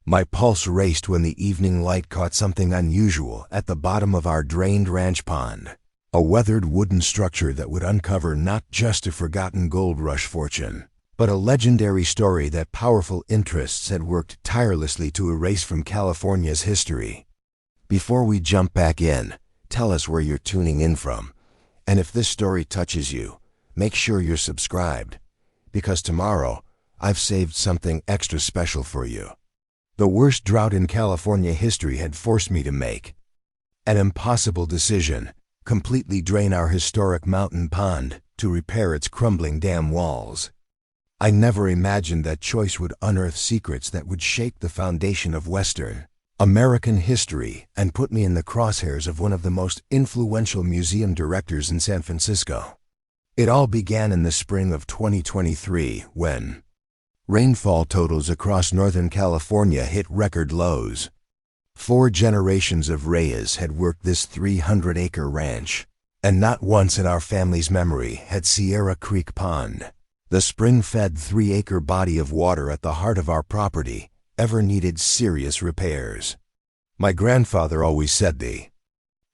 My pulse raced when the evening light caught something unusual at the bottom of our drained ranch pond. A weathered wooden structure that would uncover not just a forgotten gold rush fortune, but a legendary story that powerful interests had worked tirelessly to erase from California's history. Before we jump back in, tell us where you're tuning in from. And if this story touches you, make sure you're subscribed, because tomorrow I've saved something extra special for you. The worst drought in California history had forced me to make an impossible decision: completely drain our historic mountain pond to repair its crumbling dam walls. I never imagined that choice would unearth secrets that would shake the foundation of Western American history and put me in the crosshairs of one of the most influential museum directors in San Francisco. It all began in the spring of 2023 when rainfall totals across Northern California hit record lows. 4 generations of Reyes had worked this 300-acre ranch, and not once in our family's memory had Sierra Creek Pond, the spring-fed 3-acre body of water at the heart of our property, ever needed serious repairs. My grandfather always said the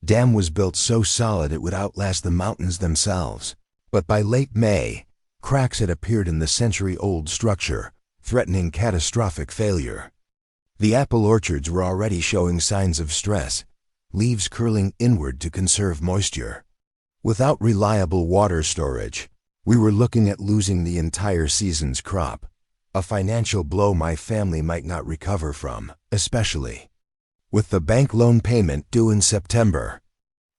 dam was built so solid it would outlast the mountains themselves. But by late May, cracks had appeared in the century-old structure, threatening catastrophic failure. The apple orchards were already showing signs of stress, leaves curling inward to conserve moisture. Without reliable water storage, we were looking at losing the entire season's crop, a financial blow my family might not recover from, especially with the bank loan payment due in September.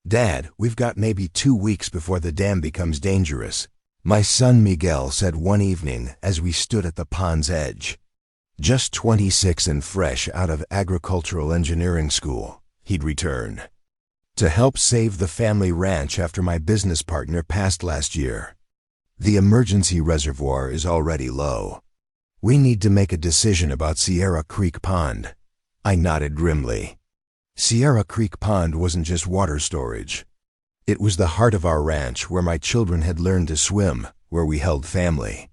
"Dad, we've got maybe 2 weeks before the dam becomes dangerous," my son Miguel said one evening as we stood at the pond's edge. Just 26 and fresh out of agricultural engineering school, he'd returned to help save the family ranch after my business partner passed last year. "The emergency reservoir is already low. We need to make a decision about Sierra Creek Pond." I nodded grimly. Sierra Creek Pond wasn't just water storage. It was the heart of our ranch, where my children had learned to swim, where we held family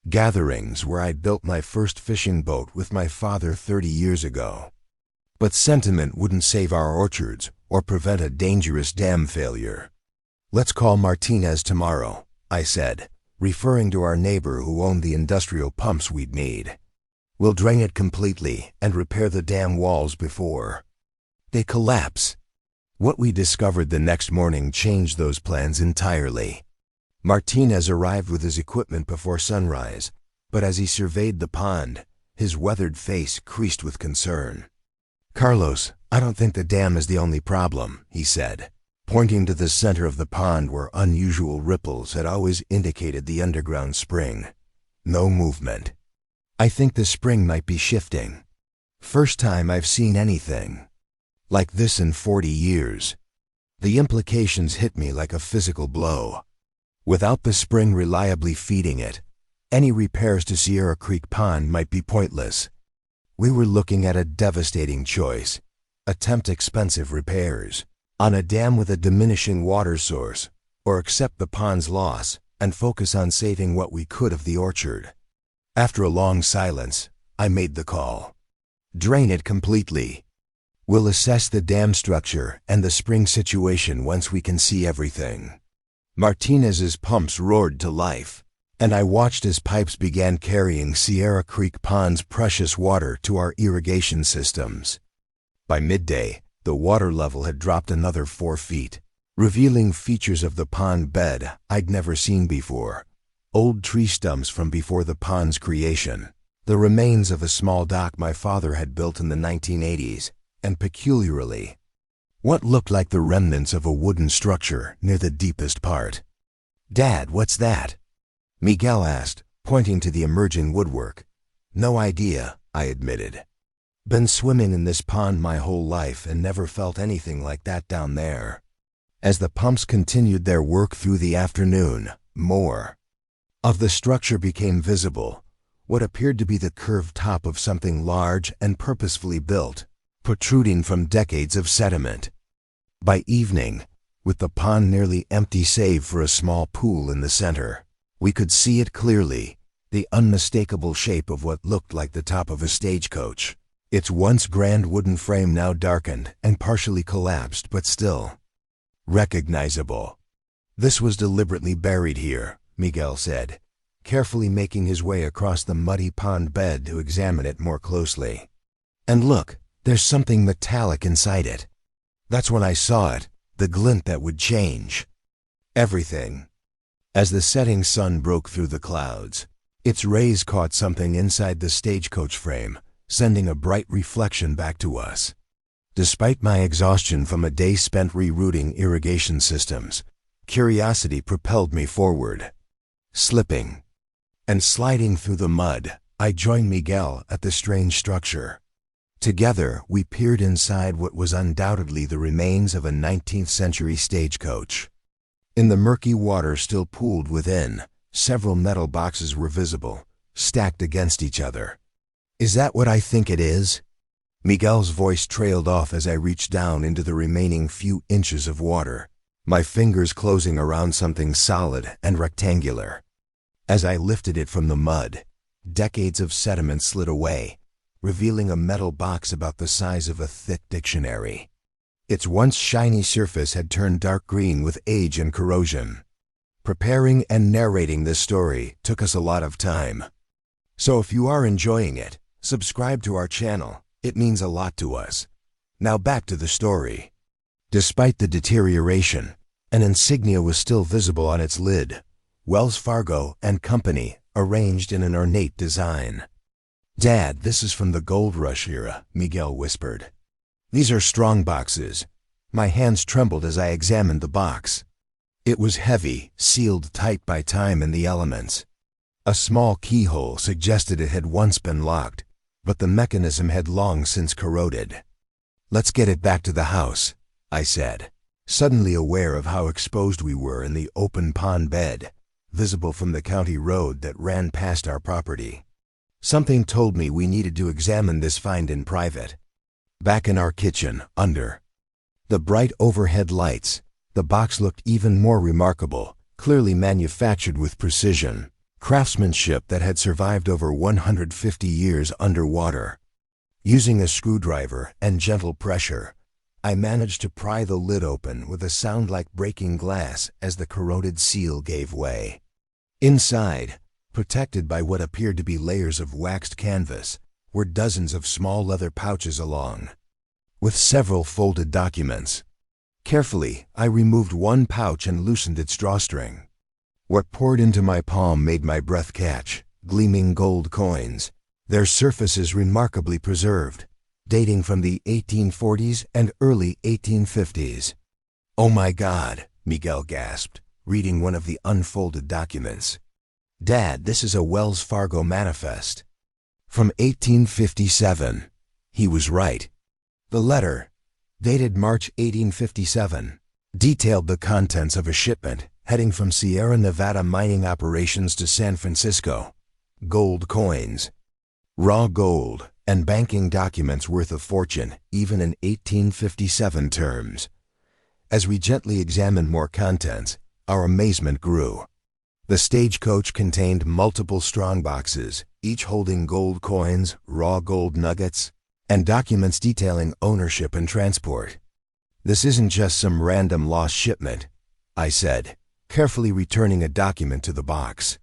gatherings, where I'd built my first fishing boat with my father 30 years ago. But sentiment wouldn't save our orchards or prevent a dangerous dam failure. "Let's call Martinez tomorrow," I said, referring to our neighbor who owned the industrial pumps we'd made. "We'll drain it completely and repair the dam walls before they collapse." What we discovered the next morning changed those plans entirely. Martinez arrived with his equipment before sunrise, but as he surveyed the pond, his weathered face creased with concern. "Carlos, I don't think the dam is the only problem," he said, pointing to the center of the pond where unusual ripples had always indicated the underground spring. "No movement. I think the spring might be shifting. First time I've seen anything like this in 40 years. The implications hit me like a physical blow. Without the spring reliably feeding it, any repairs to Sierra Creek Pond might be pointless. We were looking at a devastating choice: attempt expensive repairs on a dam with a diminishing water source, or accept the pond's loss and focus on saving what we could of the orchard. After a long silence, I made the call. "Drain it completely. We'll assess the dam structure and the spring situation once we can see everything." Martinez's pumps roared to life, and I watched as pipes began carrying Sierra Creek Pond's precious water to our irrigation systems. By midday, the water level had dropped another 4 feet, revealing features of the pond bed I'd never seen before. Old tree stumps from before the pond's creation, the remains of a small dock my father had built in the 1980s, and peculiarly, what looked like the remnants of a wooden structure near the deepest part. "Dad, what's that?" Miguel asked, pointing to the emerging woodwork. "No idea," I admitted. "Been swimming in this pond my whole life and never felt anything like that down there." As the pumps continued their work through the afternoon, more of the structure became visible, what appeared to be the curved top of something large and purposefully built, protruding from decades of sediment. By evening, with the pond nearly empty save for a small pool in the center, we could see it clearly, the unmistakable shape of what looked like the top of a stagecoach. Its once grand wooden frame now darkened and partially collapsed, but still recognizable. This was deliberately buried here, Miguel said, carefully making his way across the muddy pond bed to examine it more closely. And look, there's something metallic inside it. That's when I saw it, the glint that would change everything. As the setting sun broke through the clouds, its rays caught something inside the stagecoach frame, sending a bright reflection back to us. Despite my exhaustion from a day spent rerouting irrigation systems, curiosity propelled me forward. Slipping and sliding through the mud, I joined Miguel at the strange structure. Together, we peered inside what was undoubtedly the remains of a 19th century stagecoach. In the murky water still pooled within, several metal boxes were visible, stacked against each other. "Is that what I think it is?" Miguel's voice trailed off as I reached down into the remaining few inches of water, my fingers closing around something solid and rectangular. As I lifted it from the mud, decades of sediment slid away, revealing a metal box about the size of a thick dictionary. Its once shiny surface had turned dark green with age and corrosion. Preparing and narrating this story took us a lot of time. So if you are enjoying it, subscribe to our channel. It means a lot to us. Now back to the story. Despite the deterioration, an insignia was still visible on its lid: Wells Fargo and Company, arranged in an ornate design. "Dad, this is from the gold rush era," Miguel whispered. "These are strong boxes." My hands trembled as I examined the box. It was heavy, sealed tight by time and the elements. A small keyhole suggested it had once been locked, but the mechanism had long since corroded. "Let's get it back to the house," I said, suddenly aware of how exposed we were in the open pond bed, visible from the county road that ran past our property. Something told me we needed to examine this find in private. Back in our kitchen, under the bright overhead lights, the box looked even more remarkable, clearly manufactured with precision, craftsmanship that had survived over 150 years underwater. Using a screwdriver and gentle pressure, I managed to pry the lid open with a sound like breaking glass as the corroded seal gave way. Inside, protected by what appeared to be layers of waxed canvas, were dozens of small leather pouches along with several folded documents. Carefully, I removed one pouch and loosened its drawstring. What poured into my palm made my breath catch: gleaming gold coins, their surfaces remarkably preserved, dating from the 1840s and early 1850s. "Oh my God," Miguel gasped, reading one of the unfolded documents. "Dad, this is a Wells Fargo manifest from 1857. He was right. The letter, dated March 1857, detailed the contents of a shipment heading from Sierra Nevada mining operations to San Francisco. Gold coins, raw gold, and banking documents worth a fortune, even in 1857 terms. As we gently examined more contents, our amazement grew. The stagecoach contained multiple strong boxes, each holding gold coins, raw gold nuggets, and documents detailing ownership and transport. "This isn't just some random lost shipment," I said, carefully returning a document to the box.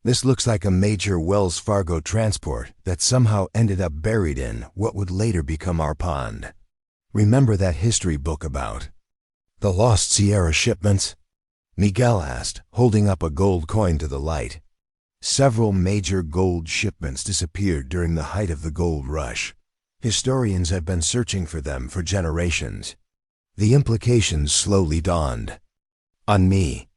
"This looks like a major Wells Fargo transport that somehow ended up buried in what would later become our pond. Remember that history book about the lost Sierra shipments?" Miguel asked, holding up a gold coin to the light. Several major gold shipments disappeared during the height of the gold rush. Historians have been searching for them for generations. The implications slowly dawned on me.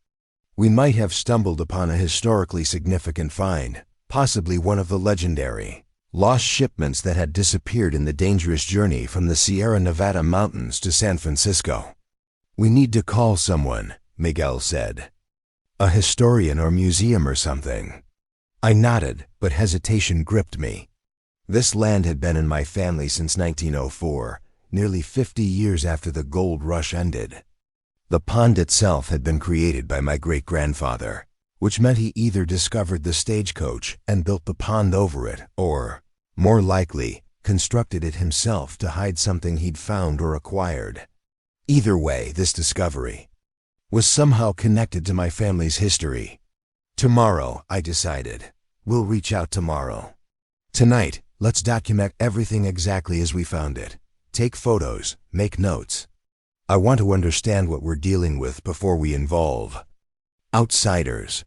We might have stumbled upon a historically significant find, possibly one of the legendary lost shipments that had disappeared in the dangerous journey from the Sierra Nevada mountains to San Francisco. "We need to call someone," Miguel said. "A historian or museum or something." I nodded, but hesitation gripped me. This land had been in my family since 1904, nearly 50 years after the gold rush ended. The pond itself had been created by my great-grandfather, which meant he either discovered the stagecoach and built the pond over it, or, more likely, constructed it himself to hide something he'd found or acquired. Either way, this discovery was somehow connected to my family's history. Tomorrow, I decided. We'll reach out tomorrow. Tonight, let's document everything exactly as we found it. Take photos, make notes. I want to understand what we're dealing with before we involve outsiders.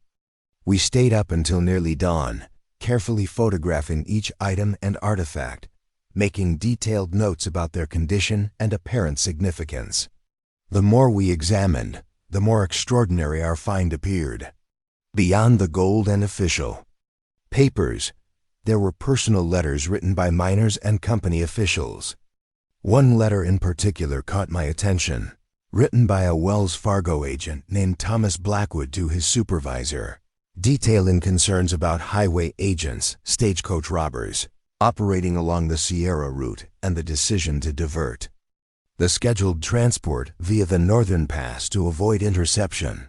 We stayed up until nearly dawn, carefully photographing each item and artifact, making detailed notes about their condition and apparent significance. The more we examined, the more extraordinary our find appeared. Beyond the gold and official papers, there were personal letters written by miners and company officials. One letter in particular caught my attention, written by a Wells Fargo agent named Thomas Blackwood to his supervisor, detailing concerns about highway agents, stagecoach robbers, operating along the Sierra route, and the decision to divert the scheduled transport via the northern pass to avoid interception.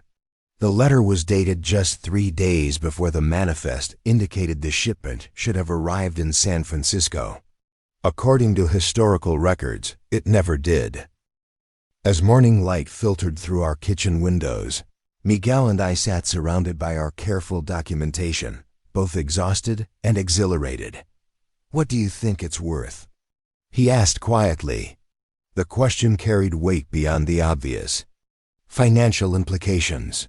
The letter was dated just 3 days before the manifest indicated the shipment should have arrived in San Francisco. According to historical records, it never did. As morning light filtered through our kitchen windows, Miguel and I sat surrounded by our careful documentation, both exhausted and exhilarated. "What do you think it's worth?" he asked quietly. The question carried weight beyond the obvious. Financial implications.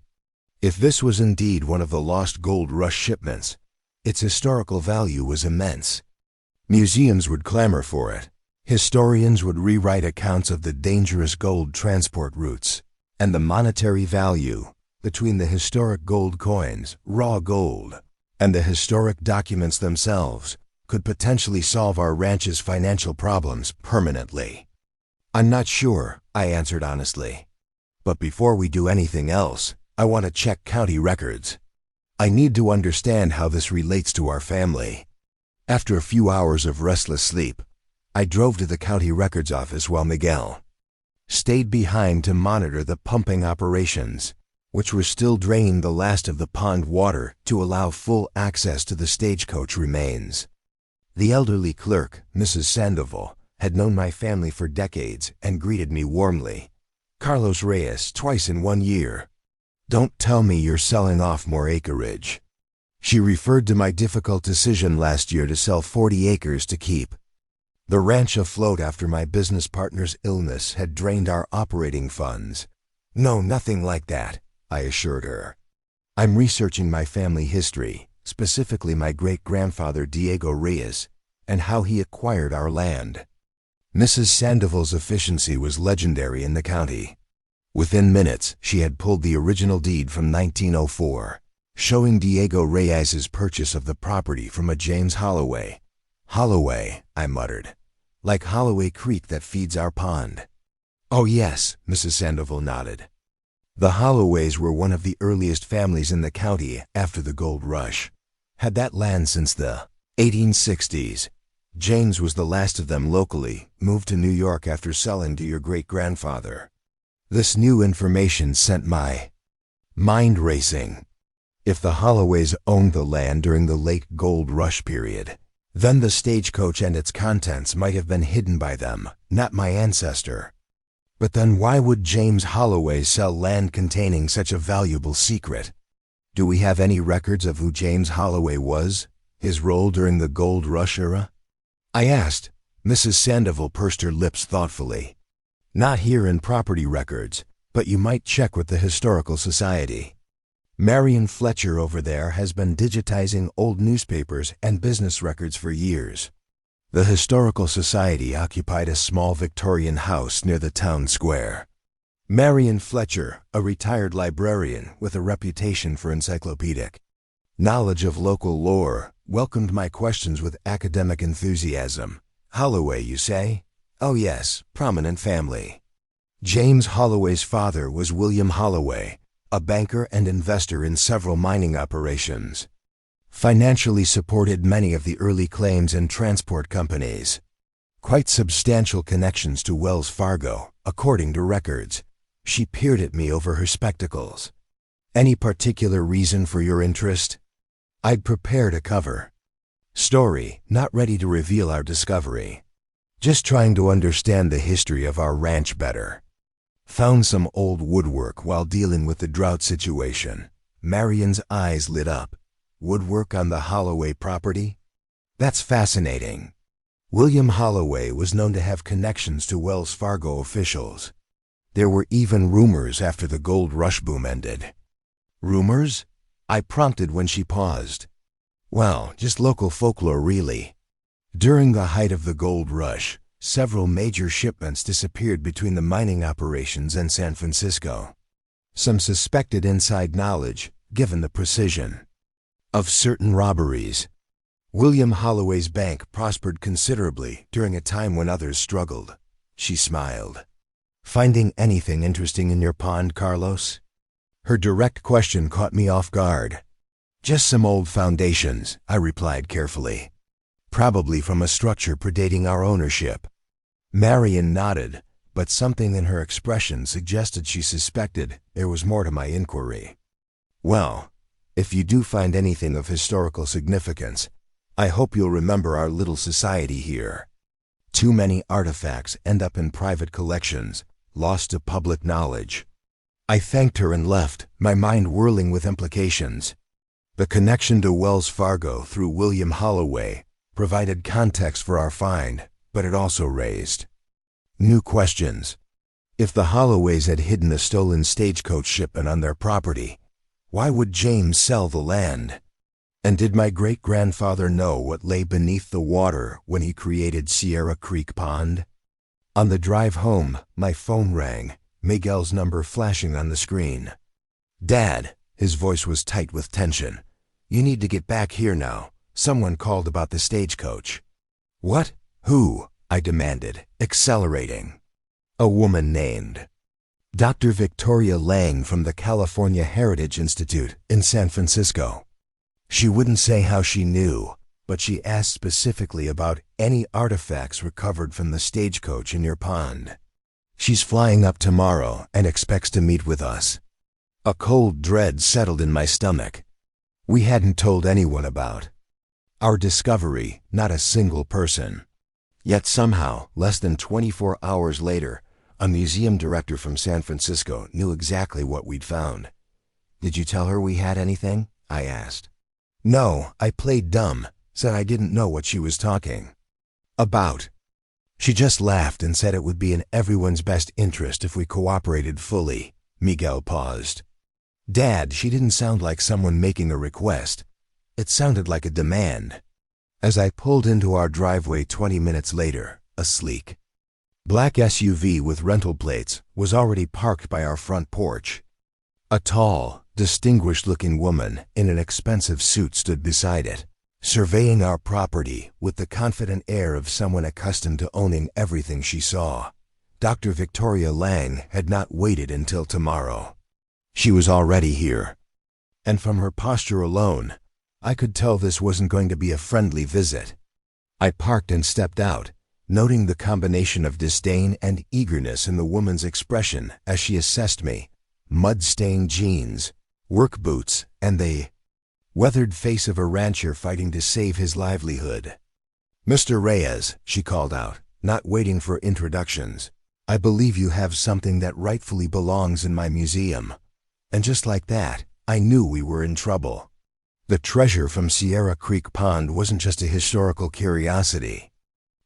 If this was indeed one of the lost gold rush shipments, its historical value was immense. Museums would clamor for it. Historians would rewrite accounts of the dangerous gold transport routes, and the monetary value between the historic gold coins, raw gold, and the historic documents themselves could potentially solve our ranch's financial problems permanently. "I'm not sure," I answered honestly. "But before we do anything else, I want to check county records. I need to understand how this relates to our family." After a few hours of restless sleep, I drove to the county records office while Miguel stayed behind to monitor the pumping operations, which were still draining the last of the pond water to allow full access to the stagecoach remains. The elderly clerk, Mrs. Sandoval, had known my family for decades and greeted me warmly. "Carlos Reyes, twice in 1 year. Don't tell me you're selling off more acreage." She referred to my difficult decision last year to sell 40 acres to keep the ranch afloat after my business partner's illness had drained our operating funds. "No, nothing like that," I assured her. "I'm researching my family history, specifically my great-grandfather Diego Reyes, and how he acquired our land." Mrs. Sandoval's efficiency was legendary in the county. Within minutes, she had pulled the original deed from 1904, showing Diego Reyes's purchase of the property from a James Holloway. "Holloway," I muttered, "like Holloway Creek that feeds our pond." "Oh yes," Mrs. Sandoval nodded. The Holloways were one of the earliest families in the county after the gold rush. Had that land since the 1860s. James was the last of them locally, moved to New York after selling to your great-grandfather. This new information sent my mind racing. If the Holloways owned the land during the late gold rush period, then the stagecoach and its contents might have been hidden by them, not my ancestor. But then why would James Holloway sell land containing such a valuable secret? Do we have any records of who James Holloway was, his role during the gold rush era? I asked. Mrs. Sandoval pursed her lips thoughtfully. "Not here in property records, but you might check with the Historical Society. Marion Fletcher over there has been digitizing old newspapers and business records for years." The Historical Society occupied a small Victorian house near the town square. Marion Fletcher, a retired librarian with a reputation for encyclopedic knowledge of local lore, welcomed my questions with academic enthusiasm. "Holloway, you say? Oh yes, prominent family. James Holloway's father was William Holloway, a banker and investor in several mining operations. Financially supported many of the early claims and transport companies. Quite substantial connections to Wells Fargo, according to records." She peered at me over her spectacles. "Any particular reason for your interest?" I'd prepared a cover Story, not ready to reveal our discovery. Just trying to understand the history of our ranch better. Found some old woodwork while dealing with the drought situation. Marion's eyes lit up. Woodwork on the Holloway property? That's fascinating. William Holloway was known to have connections to Wells Fargo officials. There were even rumors after the gold rush boom ended. Rumors? I prompted when she paused. Well, just local folklore really. During the height of the gold rush, several major shipments disappeared between the mining operations and San Francisco. Some suspected inside knowledge, given the precision of certain robberies. William Holloway's bank prospered considerably during a time when others struggled. She smiled. Finding anything interesting in your pond, Carlos? Her direct question caught me off guard. Just some old foundations, I replied carefully. Probably from a structure predating our ownership. Marion nodded, but something in her expression suggested she suspected there was more to my inquiry. Well, if you do find anything of historical significance, I hope you'll remember our little society here. Too many artifacts end up in private collections, lost to public knowledge. I thanked her and left, my mind whirling with implications. The connection to Wells Fargo through William Holloway provided context for our find, but it also raised new questions. If the Holloways had hidden a stolen Stagecoach shipment on their property, why would James sell the land? And did my great-grandfather know what lay beneath the water when he created Sierra Creek Pond? On the drive home, my phone rang, Miguel's number flashing on the screen. "Dad," his voice was tight with tension. "You need to get back here now. Someone called about the Stagecoach." "What? Who?" I demanded, accelerating. "A woman named Dr. Victoria Lang from the California Heritage Institute in San Francisco. She wouldn't say how she knew, but she asked specifically about any artifacts recovered from the Stagecoach in your pond. She's flying up tomorrow and expects to meet with us." A cold dread settled in my stomach. We hadn't told anyone about our discovery, not a single person. Yet somehow, less than 24 hours later, a museum director from San Francisco knew exactly what we'd found. "Did you tell her we had anything?" I asked. "No, I played dumb, said I didn't know what she was talking about." She just laughed and said it would be in everyone's best interest if we cooperated fully. Miguel paused. "Dad, she didn't sound like someone making a request. It sounded like a demand." As I pulled into our driveway 20 minutes later, a sleek black SUV with rental plates was already parked by our front porch. A tall, distinguished-looking woman in an expensive suit stood beside it, surveying our property with the confident air of someone accustomed to owning everything she saw. Dr. Victoria Lang had not waited until tomorrow. She was already here. And from her posture alone, I could tell this wasn't going to be a friendly visit. I parked and stepped out, noting the combination of disdain and eagerness in the woman's expression as she assessed me. Mud-stained jeans, work boots, and the weathered face of a rancher fighting to save his livelihood. "Mr. Reyes," she called out, not waiting for introductions, "I believe you have something that rightfully belongs in my museum." And just like that, I knew we were in trouble. The treasure from Sierra Creek Pond wasn't just a historical curiosity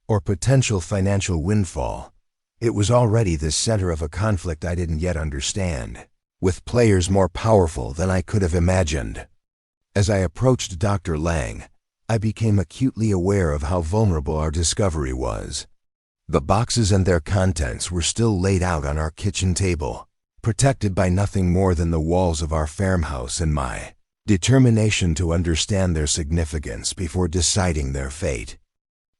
or potential financial windfall. It was already the center of a conflict I didn't yet understand, with players more powerful than I could have imagined. As I approached Dr. Lang, I became acutely aware of how vulnerable our discovery was. The boxes and their contents were still laid out on our kitchen table, protected by nothing more than the walls of our farmhouse and my determination to understand their significance before deciding their fate.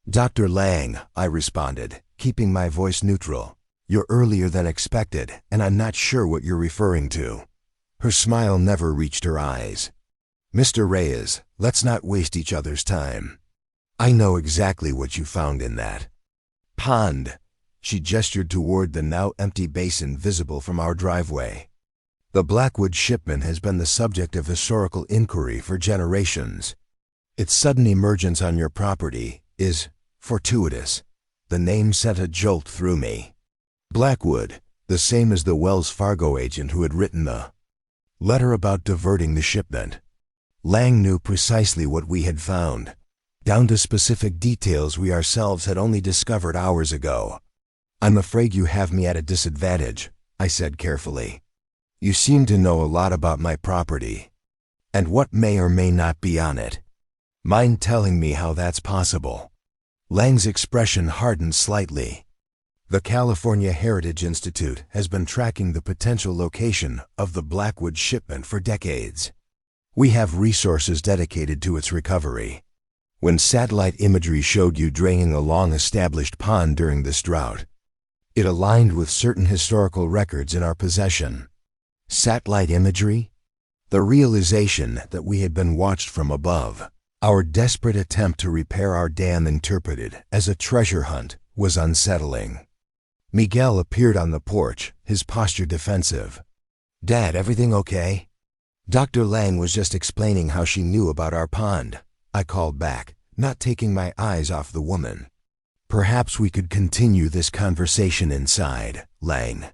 "Dr. Lang," I responded, keeping my voice neutral, "you're earlier than expected, and I'm not sure what you're referring to." Her smile never reached her eyes. "Mr. Reyes, let's not waste each other's time. I know exactly what you found in that pond." She gestured toward the now empty basin visible from our driveway. "The Blackwood shipment has been the subject of historical inquiry for generations. Its sudden emergence on your property is fortuitous. The name sent a jolt through me. Blackwood, the same as the Wells Fargo agent who had written the letter about diverting the shipment. Lang knew precisely what we had found, down to specific details we ourselves had only discovered hours ago. "I'm afraid you have me at a disadvantage," I said carefully. "You seem to know a lot about my property, and what may or may not be on it. Mind telling me how that's possible?" Lang's expression hardened slightly. "The California Heritage Institute has been tracking the potential location of the Blackwood shipment for decades. We have resources dedicated to its recovery. When satellite imagery showed you draining a long-established pond during this drought, it aligned with certain historical records in our possession." Satellite imagery? The realization that we had been watched from above, our desperate attempt to repair our dam interpreted as a treasure hunt, was unsettling. Miguel appeared on the porch, his posture defensive. "Dad, everything okay?" "Dr. Lang was just explaining how she knew about our pond," I called back, not taking my eyes off the woman. "Perhaps we could continue this conversation inside," Lang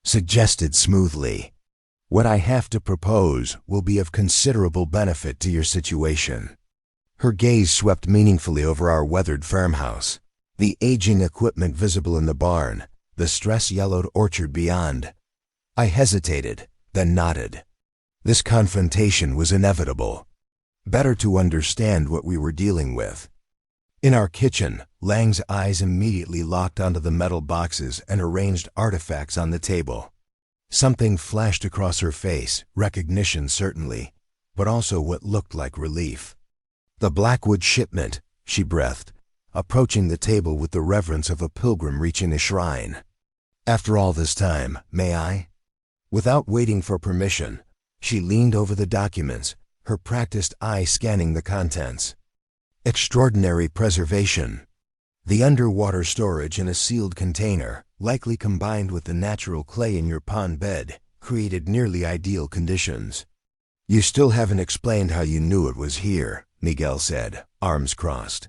suggested smoothly. "What I have to propose will be of considerable benefit to your situation." Her gaze swept meaningfully over our weathered farmhouse, the aging equipment visible in the barn, the stress-yellowed orchard beyond. I hesitated, then nodded. This confrontation was inevitable. Better to understand what we were dealing with. In our kitchen, Lang's eyes immediately locked onto the metal boxes and arranged artifacts on the table. Something flashed across her face, recognition certainly, but also what looked like relief. "The Blackwood shipment," she breathed, approaching the table with the reverence of a pilgrim reaching a shrine. "After all this time, may I?" Without waiting for permission, she leaned over the documents, her practiced eye scanning the contents. Extraordinary preservation. The underwater storage in a sealed container, likely combined with the natural clay in your pond bed, created nearly ideal conditions. "You still haven't explained how you knew it was here," Miguel said, arms crossed.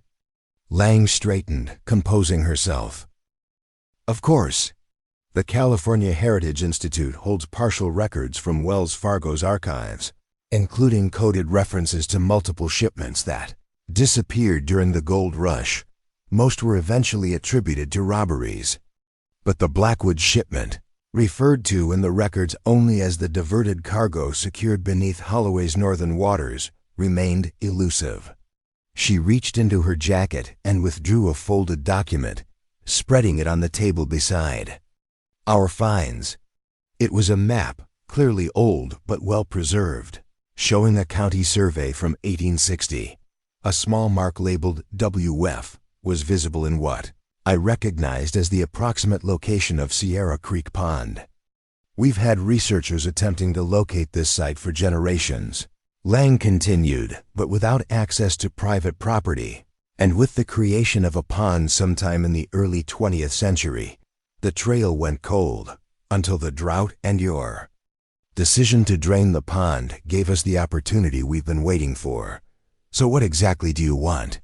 Lang straightened, composing herself. "Of course. The California Heritage Institute holds partial records from Wells Fargo's archives, including coded references to multiple shipments that disappeared during the gold rush. Most were eventually attributed to robberies. But the Blackwood shipment, referred to in the records only as the diverted cargo secured beneath Holloway's northern waters, remained elusive." She reached into her jacket and withdrew a folded document, spreading it on the table beside. "Our finds." It was a map, clearly old but well preserved, showing a county survey from 1860. A small mark labeled WF was visible in what I recognized as the approximate location of Sierra Creek Pond. "We've had researchers attempting to locate this site for generations," Lang continued, "but without access to private property, and with the creation of a pond sometime in the early 20th century, the trail went cold until the drought and your decision to drain the pond gave us the opportunity we've been waiting for. So what exactly do you want?"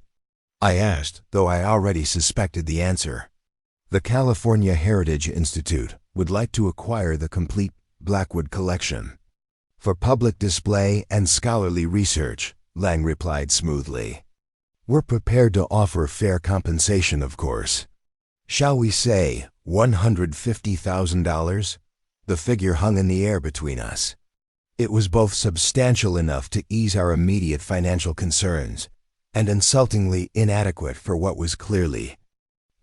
I asked, though I already suspected the answer. "The California Heritage Institute would like to acquire the complete Blackwood collection for public display and scholarly research," Lang replied smoothly. "We're prepared to offer fair compensation, of course. Shall we say $150,000? The figure hung in the air between us. It was both substantial enough to ease our immediate financial concerns and insultingly inadequate for what was clearly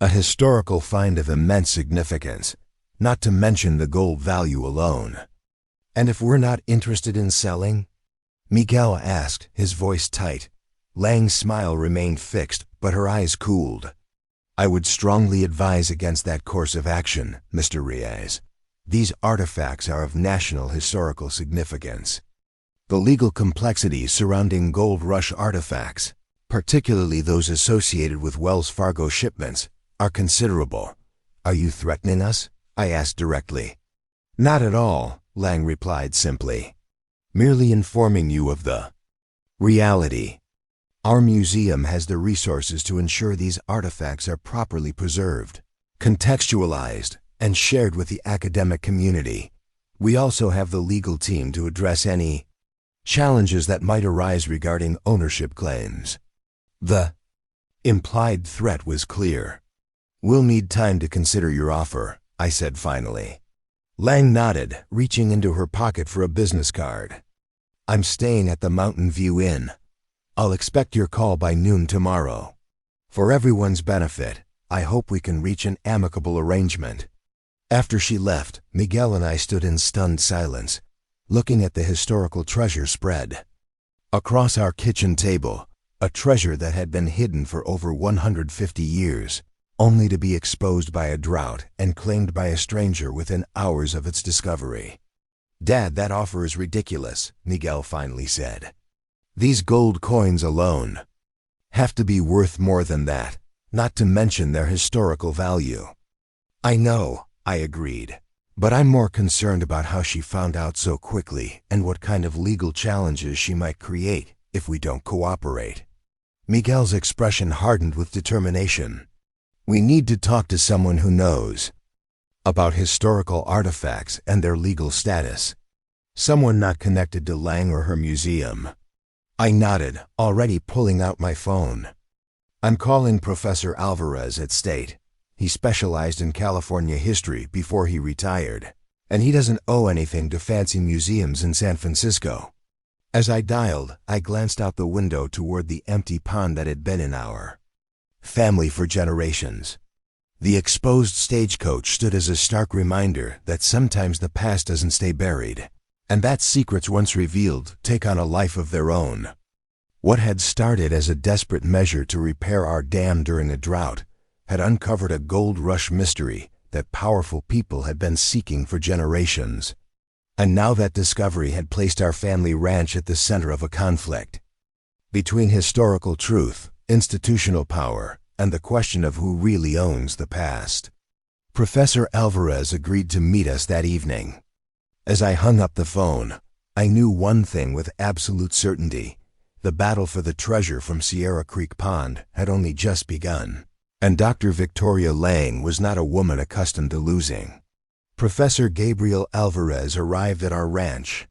a historical find of immense significance, not to mention the gold value alone. "And if we're not interested in selling?" Miguel asked, his voice tight. Lang's smile remained fixed, but her eyes cooled. "I would strongly advise against that course of action, Mr. Reyes. These artifacts are of national historical significance. The legal complexities surrounding gold rush artifacts, particularly those associated with Wells Fargo shipments, are considerable." "Are you threatening us?" I asked directly. "Not at all," Lang replied simply. "Merely informing you of the reality." Our museum has the resources to ensure these artifacts are properly preserved, contextualized, and shared with the academic community. We also have the legal team to address any challenges that might arise regarding ownership claims. The implied threat was clear. "We'll need time to consider your offer," I said finally. Lang nodded, reaching into her pocket for a business card. "I'm staying at the Mountain View Inn. I'll expect your call by noon tomorrow. For everyone's benefit, I hope we can reach an amicable arrangement." After she left, Miguel and I stood in stunned silence, looking at the historical treasure spread. Across our kitchen table, a treasure that had been hidden for over 150 years, only to be exposed by a drought and claimed by a stranger within hours of its discovery. "Dad, that offer is ridiculous," Miguel finally said. "These gold coins alone have to be worth more than that, not to mention their historical value." "I know," I agreed, "but I'm more concerned about how she found out so quickly and what kind of legal challenges she might create if we don't cooperate." Miguel's expression hardened with determination. "We need to talk to someone who knows about historical artifacts and their legal status. Someone not connected to Lang or her museum." I nodded, already pulling out my phone. "I'm calling Professor Alvarez at State. He specialized in California history before he retired, and he doesn't owe anything to fancy museums in San Francisco." As I dialed, I glanced out the window toward the empty pond that had been in our family for generations. The exposed stagecoach stood as a stark reminder that sometimes the past doesn't stay buried, and that secrets once revealed take on a life of their own. What had started as a desperate measure to repair our dam during a drought had uncovered a gold rush mystery that powerful people had been seeking for generations. And now that discovery had placed our family ranch at the center of a conflict between historical truth, institutional power, and the question of who really owns the past. Professor Alvarez agreed to meet us that evening. As I hung up the phone, I knew one thing with absolute certainty: the battle for the treasure from Sierra Creek Pond had only just begun. And Dr. Victoria Lang was not a woman accustomed to losing. Professor Gabriel Alvarez arrived at our ranch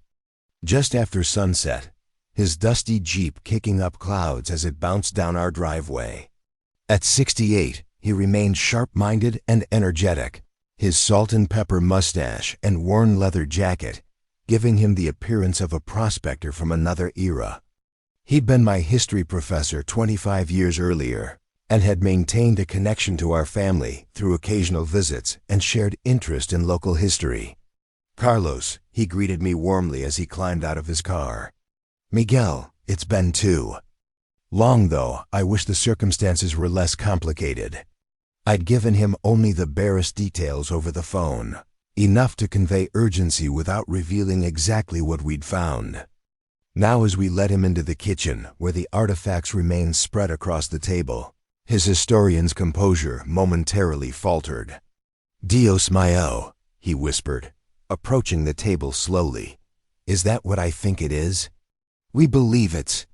just after sunset, his dusty Jeep kicking up clouds as it bounced down our driveway. At 68, he remained sharp-minded and energetic, his salt and pepper mustache and worn leather jacket giving him the appearance of a prospector from another era. He'd been my history professor 25 years earlier, and had maintained a connection to our family through occasional visits and shared interest in local history. "Carlos," he greeted me warmly as he climbed out of his car. "Miguel, it's been too long, though I wish the circumstances were less complicated." I'd given him only the barest details over the phone, enough to convey urgency without revealing exactly what we'd found. Now as we led him into the kitchen, where the artifacts remained spread across the table, his historian's composure momentarily faltered. "Dios mío," he whispered, approaching the table slowly. "Is that what I think it is?" "We believe it's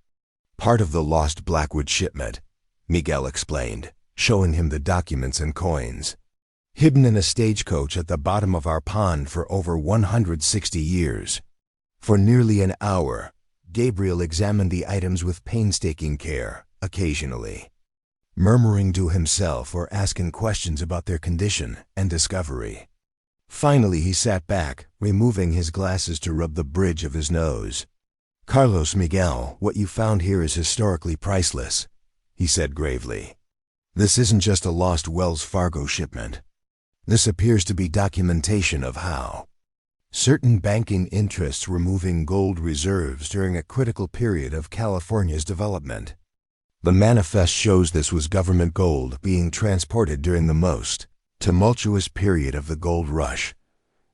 part of the lost Blackwood shipment," Miguel explained, showing him the documents and coins. "Hidden in a stagecoach at the bottom of our pond for over 160 years. For nearly an hour, Gabriel examined the items with painstaking care, occasionally murmuring to himself or asking questions about their condition and discovery. Finally he sat back, removing his glasses to rub the bridge of his nose. "Carlos, Miguel, what you found here is historically priceless," he said gravely. "This isn't just a lost Wells Fargo shipment. This appears to be documentation of how certain banking interests were moving gold reserves during a critical period of California's development. The manifest shows this was government gold being transported during the most tumultuous period of the gold rush.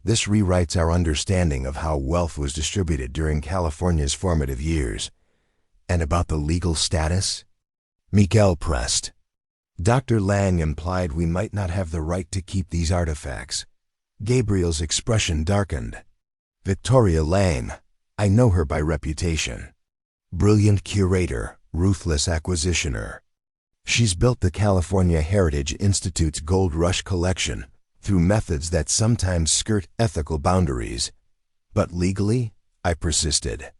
This rewrites our understanding of how wealth was distributed during California's formative years. And about the legal status?" Miguel pressed. "Dr. Lang implied we might not have the right to keep these artifacts." Gabriel's expression darkened. "Victoria Lang, I know her by reputation. Brilliant curator, ruthless acquisitioner. She's built the California Heritage Institute's Gold Rush collection through methods that sometimes skirt ethical boundaries. But legally, I persisted.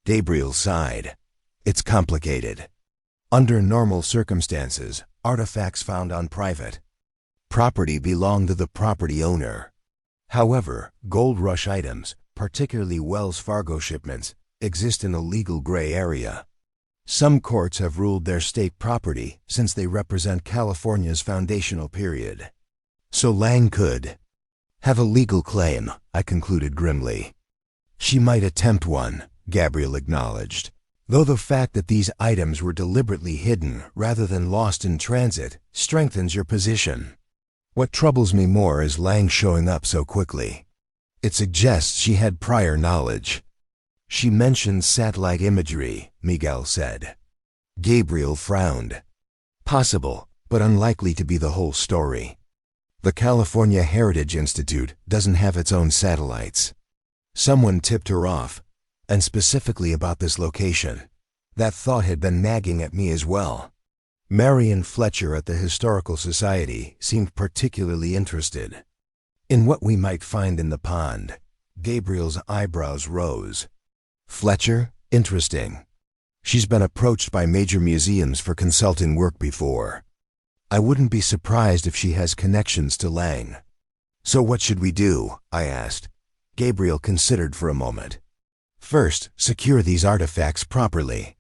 Gabriel sighed. It's complicated. Under normal circumstances, artifacts found on private property belong to the property owner. However, Gold Rush items, particularly Wells Fargo shipments, exist in a legal gray area. Some courts have ruled they're state property since they represent California's foundational period. So Lang could have a legal claim, I concluded grimly. She might attempt one, Gabriel acknowledged, though the fact that these items were deliberately hidden rather than lost in transit strengthens your position. What troubles me more is Lang showing up so quickly. It suggests she had prior knowledge. She mentioned satellite imagery, Miguel said. Gabriel frowned. Possible, but unlikely to be the whole story. The California Heritage Institute doesn't have its own satellites. Someone tipped her off, and specifically about this location. That thought had been nagging at me as well. Marion Fletcher at the Historical Society seemed particularly interested in what we might find in the pond. Gabriel's eyebrows rose. Fletcher? Interesting. She's been approached by major museums for consulting work before. I wouldn't be surprised if she has connections to Lang. So what should we do? I asked. Gabriel considered for a moment. First, secure these artifacts properly.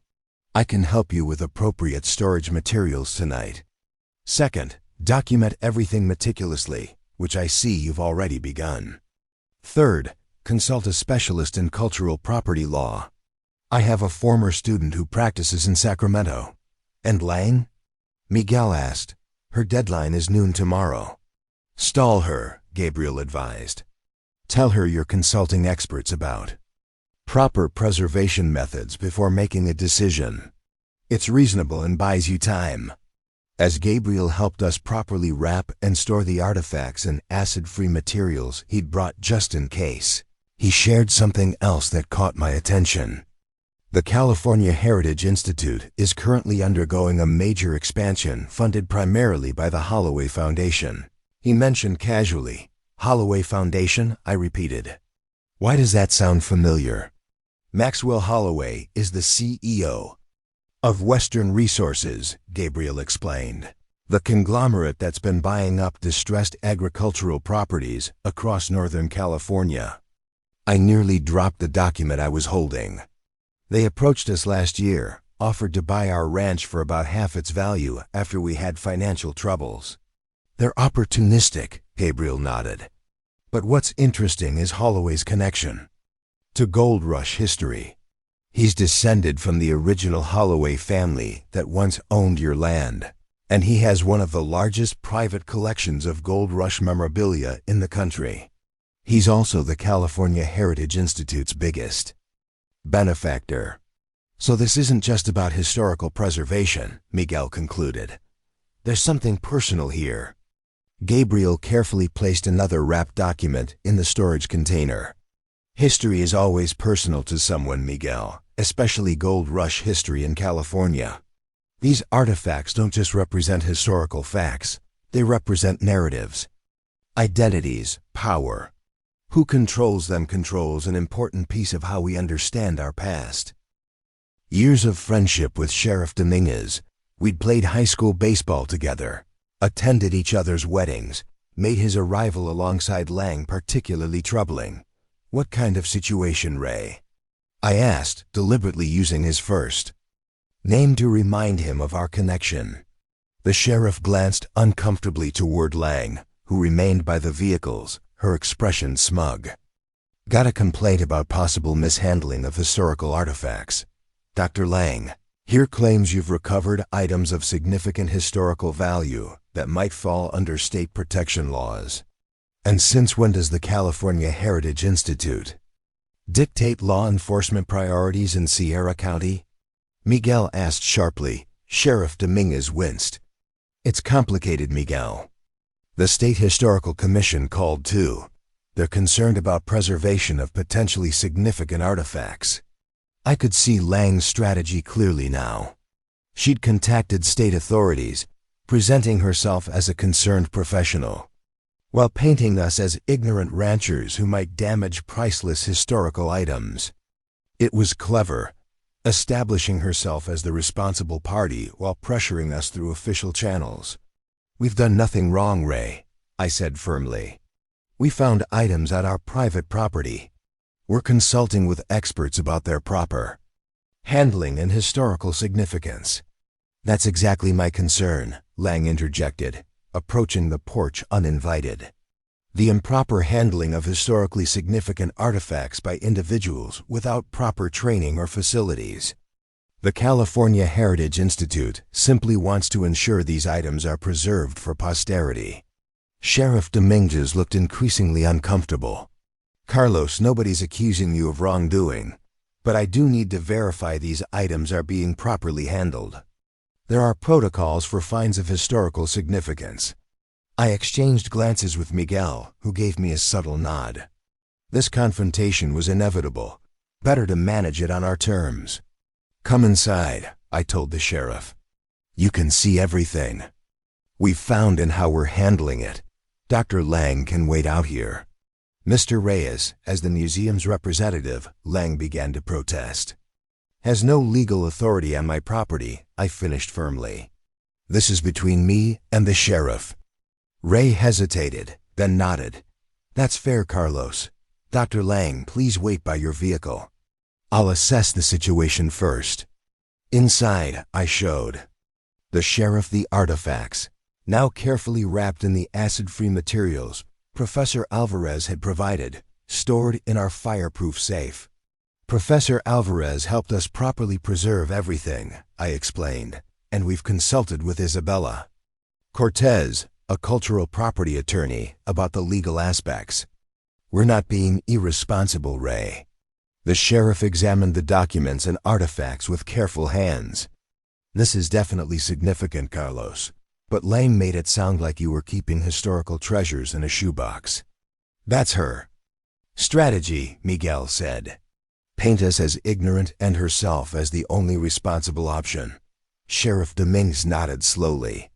I can help you with appropriate storage materials tonight. Second, document everything meticulously, which I see you've already begun. Third, consult a specialist in cultural property law. I have a former student who practices in Sacramento. And Lang? Miguel asked. Her deadline is noon tomorrow. Stall her, Gabriel advised. Tell her you're consulting experts about proper preservation methods before making a decision. It's reasonable and buys you time. As Gabriel helped us properly wrap and store the artifacts in acid-free materials he'd brought just in case, he shared something else that caught my attention. The California Heritage Institute is currently undergoing a major expansion funded primarily by the Holloway Foundation. He mentioned casually. Holloway Foundation, I repeated. Why does that sound familiar? Maxwell Holloway is the CEO of Western Resources, Gabriel explained. The conglomerate that's been buying up distressed agricultural properties across Northern California. I nearly dropped the document I was holding. They approached us last year, offered to buy our ranch for about half its value after we had financial troubles. They're opportunistic, Gabriel nodded. But what's interesting is Holloway's connection to Gold Rush history. He's descended from the original Holloway family that once owned your land, and he has one of the largest private collections of Gold Rush memorabilia in the country. He's also the California Heritage Institute's biggest benefactor. So this isn't just about historical preservation, Miguel concluded. There's something personal here. Gabriel carefully placed another wrapped document in the storage container. History is always personal to someone, Miguel, especially Gold Rush history in California. These artifacts don't just represent historical facts, they represent narratives, identities, power. Who controls them controls an important piece of how we understand our past. Years of friendship with Sheriff Dominguez. We'd played high school baseball together, attended each other's weddings, made his arrival alongside Lang particularly troubling. What kind of situation, Ray? I asked, deliberately using his first name to remind him of our connection. The sheriff glanced uncomfortably toward Lang, who remained by the vehicles, her expression smug. Got a complaint about possible mishandling of historical artifacts. Dr. Lang, here claims you've recovered items of significant historical value that might fall under state protection laws. And since when does the California Heritage Institute dictate law enforcement priorities in Sierra County? Miguel asked sharply. Sheriff Dominguez winced. It's complicated, Miguel. The State Historical Commission called too. They're concerned about preservation of potentially significant artifacts. I could see Lang's strategy clearly now. She'd contacted state authorities, presenting herself as a concerned professional, while painting us as ignorant ranchers who might damage priceless historical items. It was clever, establishing herself as the responsible party while pressuring us through official channels. "We've done nothing wrong, Ray," I said firmly. "We found items at our private property. We're consulting with experts about their proper handling and historical significance." "That's exactly my concern," Lang interjected, approaching the porch uninvited. "The improper handling of historically significant artifacts by individuals without proper training or facilities. The California Heritage Institute simply wants to ensure these items are preserved for posterity." Sheriff Dominguez looked increasingly uncomfortable. "Carlos, nobody's accusing you of wrongdoing, but I do need to verify these items are being properly handled. There are protocols for finds of historical significance." I exchanged glances with Miguel, who gave me a subtle nod. This confrontation was inevitable. Better to manage it on our terms. "Come inside," I told the sheriff. "You can see everything we've found and how we're handling it. Dr. Lang can wait out here." "Mr. Reyes, as the museum's representative," Lang began to protest, "has no legal authority on my property," I finished firmly. "This is between me and the sheriff." Ray hesitated, then nodded. "That's fair, Carlos. Dr. Lang, please wait by your vehicle. I'll assess the situation first." Inside, I showed the sheriff the artifacts, now carefully wrapped in the acid-free materials Professor Alvarez had provided, stored in our fireproof safe. "Professor Alvarez helped us properly preserve everything," I explained, "and we've consulted with Isabella Cortez, a cultural property attorney, about the legal aspects. We're not being irresponsible, Ray." The sheriff examined the documents and artifacts with careful hands. "This is definitely significant, Carlos, but Lang made it sound like you were keeping historical treasures in a shoebox." "That's her strategy," Miguel said. "Paint us as ignorant and herself as the only responsible option." Sheriff Dominguez nodded slowly.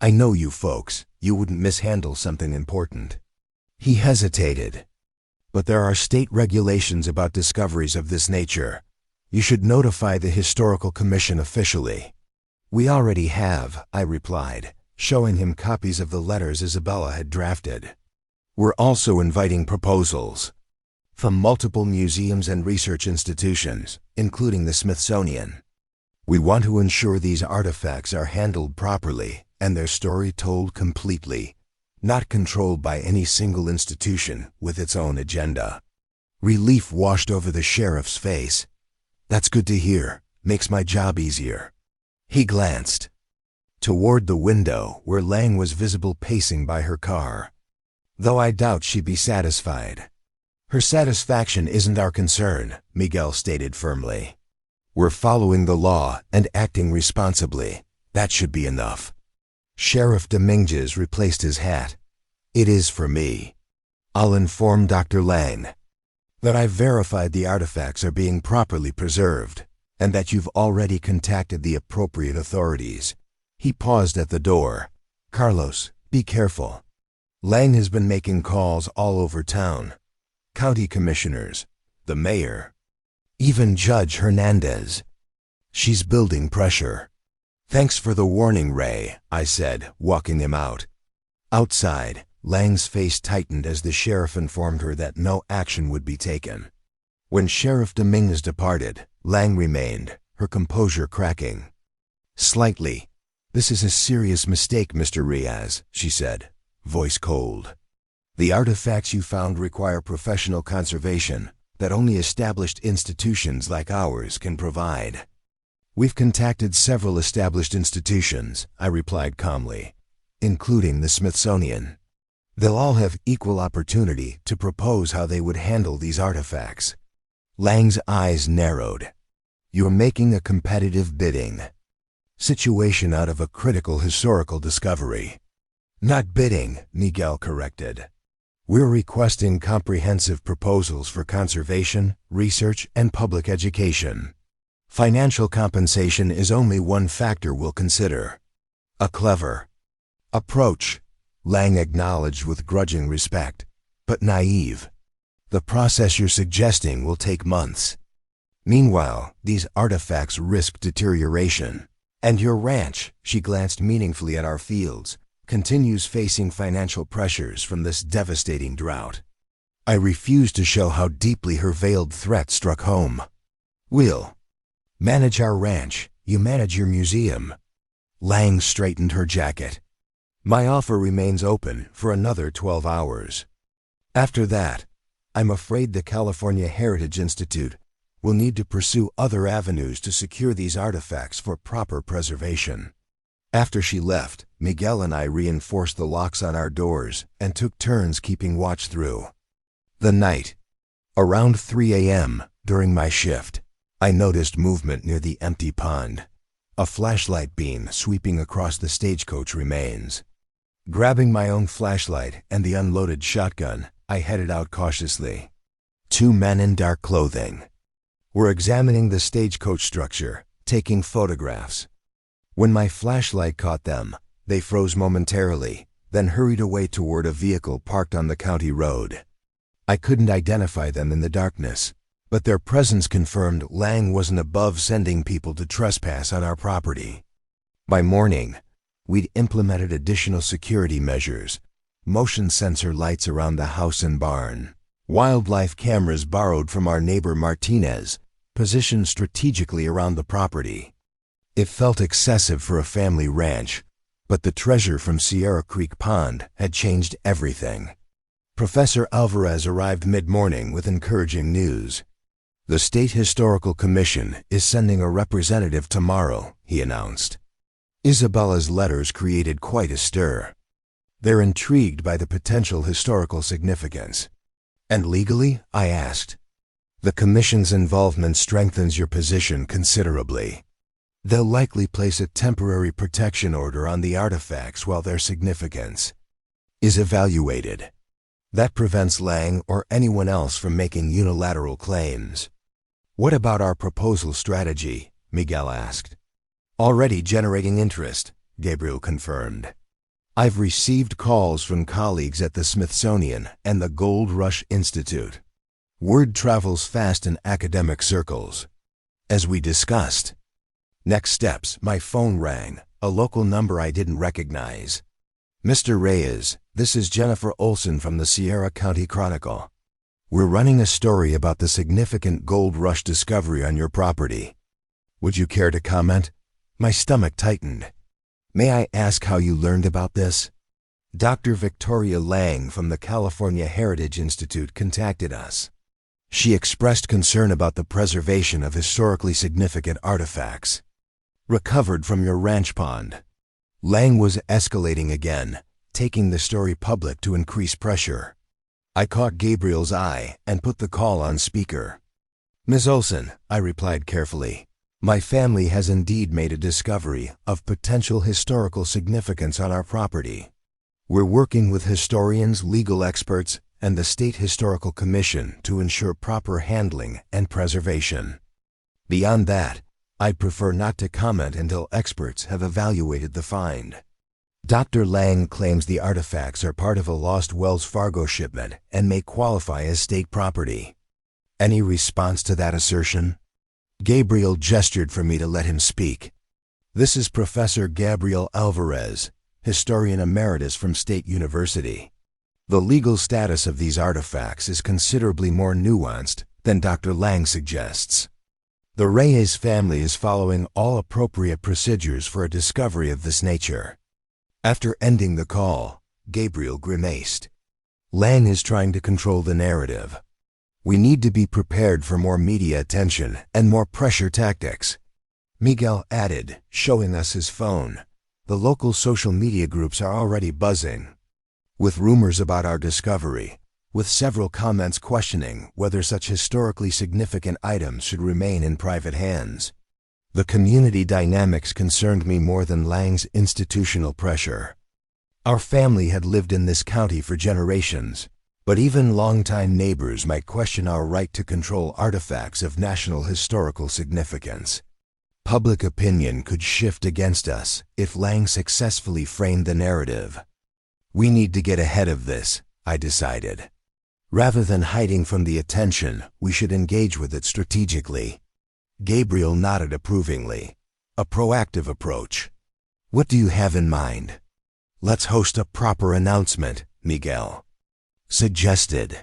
"I know you folks. You wouldn't mishandle something important." He hesitated. "But there are state regulations about discoveries of this nature. You should notify the Historical Commission officially." "We already have," I replied, showing him copies of the letters Isabella had drafted. "We're also inviting proposals from multiple museums and research institutions, including the Smithsonian. We want to ensure these artifacts are handled properly and their story told completely, not controlled by any single institution with its own agenda." Relief washed over the sheriff's face. "That's good to hear. Makes my job easier." He glanced toward the window where Lang was visible pacing by her car. "Though I doubt she'd be satisfied." "Her satisfaction isn't our concern," Miguel stated firmly. "We're following the law and acting responsibly. That should be enough." Sheriff Dominguez replaced his hat. "It is for me. I'll inform Dr. Lang that I've verified the artifacts are being properly preserved, and that you've already contacted the appropriate authorities." He paused at the door. "Carlos, be careful. Lang has been making calls all over town. County commissioners, the mayor, even Judge Hernandez. She's building pressure." "Thanks for the warning, Ray," I said, walking him out. Outside, Lang's face tightened as the sheriff informed her that no action would be taken. When Sheriff Dominguez departed, Lang remained, her composure cracking. "Slightly. This is a serious mistake, Mr. Reyes," she said, voice cold. "The artifacts you found require professional conservation that only established institutions like ours can provide." "We've contacted several established institutions," I replied calmly, "including the Smithsonian. They'll all have equal opportunity to propose how they would handle these artifacts." Lang's eyes narrowed. "You're making a competitive bidding situation out of a critical historical discovery." "Not bidding," Miguel corrected. "We're requesting comprehensive proposals for conservation, research, and public education. Financial compensation is only one factor we'll consider. A clever approach, Lang acknowledged with grudging respect, but naive. The process you're suggesting will take months. Meanwhile, these artifacts risk deterioration. And your ranch, she glanced meaningfully at our fields, continues facing financial pressures from this devastating drought. I refused to show how deeply her veiled threat struck home. We'll manage our ranch, you manage your museum. Lang straightened her jacket. My offer remains open for another 12 hours. After that, I'm afraid the California Heritage Institute will need to pursue other avenues to secure these artifacts for proper preservation. After she left, Miguel and I reinforced the locks on our doors and took turns keeping watch through the night. Around 3 a.m., during my shift, I noticed movement near the empty pond. A flashlight beam sweeping across the stagecoach remains. Grabbing my own flashlight and the unloaded shotgun, I headed out cautiously. 2 men in dark clothing were examining the stagecoach structure, taking photographs. When my flashlight caught them, they froze momentarily, then hurried away toward a vehicle parked on the county road. I couldn't identify them in the darkness, but their presence confirmed Lang wasn't above sending people to trespass on our property. By morning, we'd implemented additional security measures, motion sensor lights around the house and barn, wildlife cameras borrowed from our neighbor Martinez, positioned strategically around the property. It felt excessive for a family ranch, but the treasure from Sierra Creek Pond had changed everything. Professor Alvarez arrived mid-morning with encouraging news. The State Historical Commission is sending a representative tomorrow, he announced. Isabella's letters created quite a stir. They're intrigued by the potential historical significance. And legally? I asked. The Commission's involvement strengthens your position considerably. They'll likely place a temporary protection order on the artifacts while their significance is evaluated. That prevents Lang or anyone else from making unilateral claims. What about our proposal strategy? Miguel asked. Already generating interest, Gabriel confirmed. I've received calls from colleagues at the Smithsonian and the Gold Rush Institute. Word travels fast in academic circles. As we discussed. Next steps, my phone rang, a local number I didn't recognize. Mr. Reyes, this is Jennifer Olson from the Sierra County Chronicle. We're running a story about the significant gold rush discovery on your property. Would you care to comment? My stomach tightened. May I ask how you learned about this? Dr. Victoria Lang from the California Heritage Institute contacted us. She expressed concern about the preservation of historically significant artifacts recovered from your ranch pond. Lang was escalating again, taking the story public to increase pressure. I caught Gabriel's eye and put the call on speaker. Ms. Olson, I replied carefully, my family has indeed made a discovery of potential historical significance on our property. We're working with historians, legal experts, and the State Historical Commission to ensure proper handling and preservation. Beyond that, I'd prefer not to comment until experts have evaluated the find. Dr. Lang claims the artifacts are part of a lost Wells Fargo shipment and may qualify as state property. Any response to that assertion? Gabriel gestured for me to let him speak. This is Professor Gabriel Alvarez, historian emeritus from State University. The legal status of these artifacts is considerably more nuanced than Dr. Lang suggests. The Reyes family is following all appropriate procedures for a discovery of this nature. After ending the call, Gabriel grimaced. Lang is trying to control the narrative. We need to be prepared for more media attention and more pressure tactics. Miguel added, showing us his phone. The local social media groups are already buzzing with rumors about our discovery, with several comments questioning whether such historically significant items should remain in private hands. The community dynamics concerned me more than Lang's institutional pressure. Our family had lived in this county for generations, But even longtime neighbors might question our right to control artifacts of national historical significance. Public opinion could shift against us if Lang successfully framed the narrative. We need to get ahead of this, I decided. Rather than hiding from the attention, we should engage with it strategically. Gabriel nodded approvingly. A proactive approach. What do you have in mind? Let's host a proper announcement, Miguel suggested.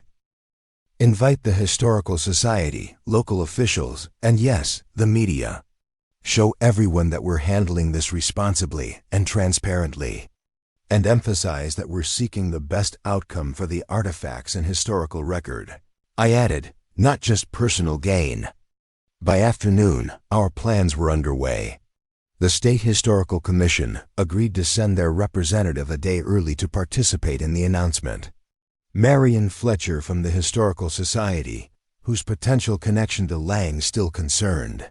Invite the Historical Society, local officials, and yes, the media. Show everyone that we're handling this responsibly and transparently. And emphasize that we're seeking the best outcome for the artifacts and historical record. I added, not just personal gain. By afternoon, our plans were underway. The State Historical Commission agreed to send their representative a day early to participate in the announcement. Marion Fletcher from the Historical Society, whose potential connection to Lang still concerned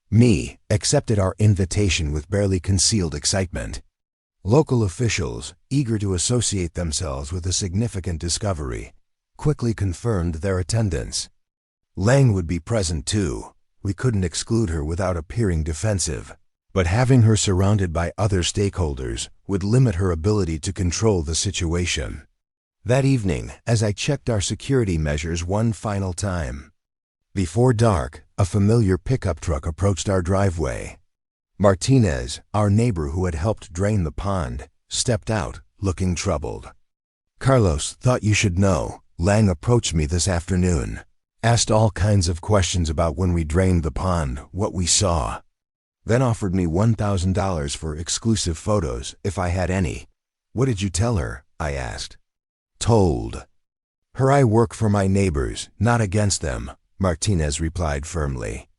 me, accepted our invitation with barely concealed excitement. Local officials, eager to associate themselves with a significant discovery, quickly confirmed their attendance. Lang would be present too. We couldn't exclude her without appearing defensive, but having her surrounded by other stakeholders would limit her ability to control the situation. That evening, as I checked our security measures one final time, before dark, a familiar pickup truck approached our driveway. Martinez, our neighbor who had helped drain the pond, stepped out, looking troubled. Carlos, thought you should know, Lang approached me this afternoon. Asked all kinds of questions about when we drained the pond, what we saw. Then offered me $1,000 for exclusive photos, if I had any. What did you tell her? I asked. Told her I work for my neighbors, not against them, Martinez replied firmly.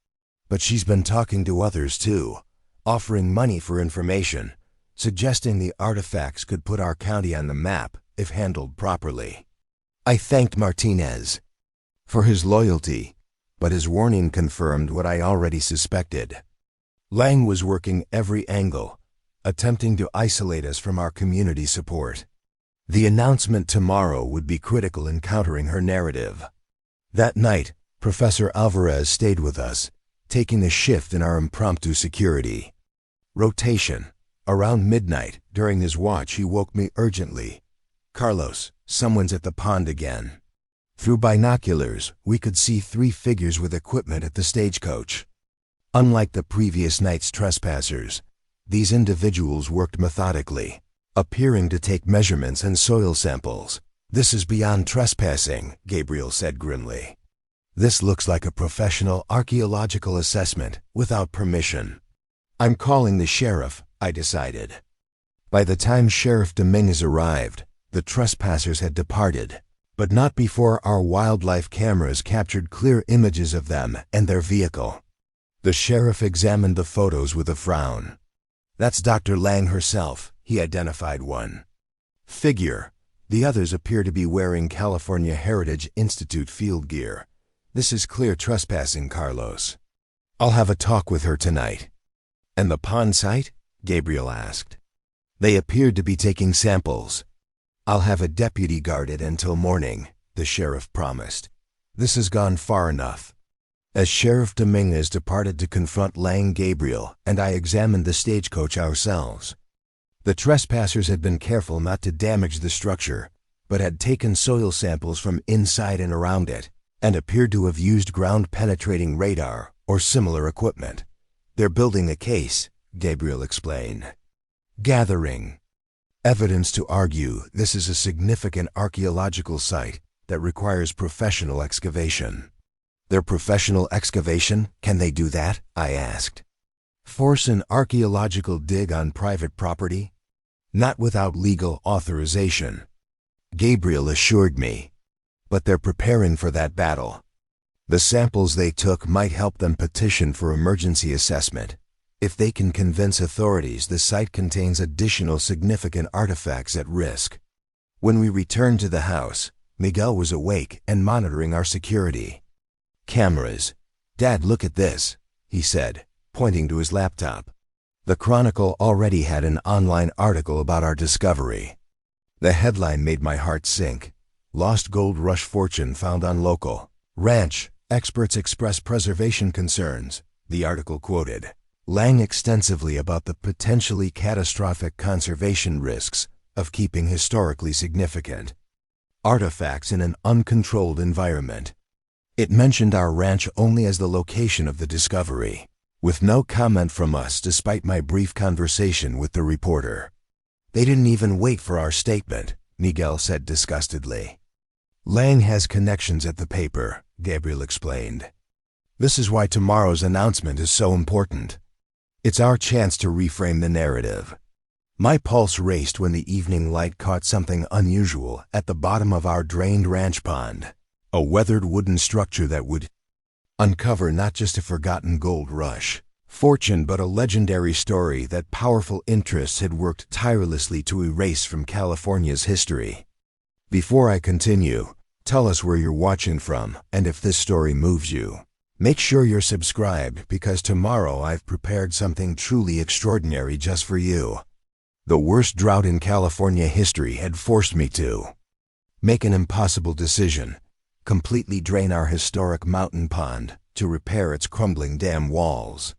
But she's been talking to others too, offering money for information, suggesting the artifacts could put our county on the map if handled properly. I thanked Martinez for his loyalty, but his warning confirmed what I already suspected. Lang was working every angle, attempting to isolate us from our community support. The announcement tomorrow would be critical in countering her narrative. That night, Professor Alvarez stayed with us, taking a shift in our impromptu security rotation. Around midnight, during his watch, he woke me urgently. Carlos, someone's at the pond again. Through binoculars, we could see 3 figures with equipment at the Stagecoach. Unlike the previous night's trespassers, these individuals worked methodically, appearing to take measurements and soil samples. This is beyond trespassing, Gabriel said grimly. This looks like a professional archaeological assessment without permission. I'm calling the sheriff, I decided. By the time Sheriff Dominguez arrived, the trespassers had departed, but not before our wildlife cameras captured clear images of them and their vehicle. The sheriff examined the photos with a frown. That's Dr. Lang herself, he identified one figure. The others appear to be wearing California Heritage Institute field gear. This is clear trespassing, Carlos. I'll have a talk with her tonight. And the pond site? Gabriel asked. They appeared to be taking samples. I'll have a deputy guarded until morning, the sheriff promised. This has gone far enough. As Sheriff Dominguez departed to confront Lang, Gabriel and I examined the Stagecoach ourselves. The trespassers had been careful not to damage the structure, but had taken soil samples from inside and around it, and appeared to have used ground-penetrating radar or similar equipment. They're building a case, Gabriel explained. Gathering evidence to argue this is a significant archaeological site that requires professional excavation. Their professional excavation, can they do that? I asked. Force an archaeological dig on private property? Not without legal authorization, Gabriel assured me. But they're preparing for that battle. The samples they took might help them petition for emergency assessment. If they can convince authorities the site contains additional significant artifacts at risk. When we returned to the house, Miguel was awake and monitoring our security. Cameras. Dad, look at this, he said, pointing to his laptop. The Chronicle already had an online article about our discovery. The headline made my heart sink. Lost gold rush fortune found on local ranch. Experts express preservation concerns, the article quoted, laying extensively about the potentially catastrophic conservation risks of keeping historically significant artifacts in an uncontrolled environment. It mentioned our ranch only as the location of the discovery, with no comment from us despite my brief conversation with the reporter. They didn't even wait for our statement, Miguel said disgustedly. Lang has connections at the paper, Gabriel explained. This is why tomorrow's announcement is so important. It's our chance to reframe the narrative. My pulse raced when the evening light caught something unusual at the bottom of our drained ranch pond, a weathered wooden structure that would uncover not just a forgotten gold rush fortune but a legendary story that powerful interests had worked tirelessly to erase from California's history. Before I continue, tell us where you're watching from and if this story moves you. Make sure you're subscribed because tomorrow I've prepared something truly extraordinary just for you. The worst drought in California history had forced me to make an impossible decision: completely drain our historic mountain pond to repair its crumbling dam walls.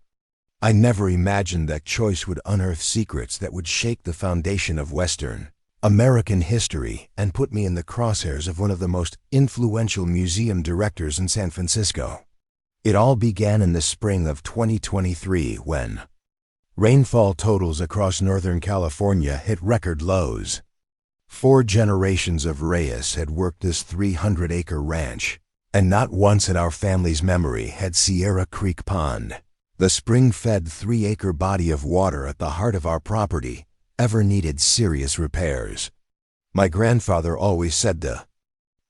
I never imagined that choice would unearth secrets that would shake the foundation of Western American history and put me in the crosshairs of one of the most influential museum directors in San Francisco. It all began in the spring of 2023 when rainfall totals across Northern California hit record lows. 4 generations of Reyes had worked this 300-acre ranch, and not once in our family's memory had Sierra Creek Pond, the spring-fed 3-acre body of water at the heart of our property, ever needed serious repairs. My grandfather always said the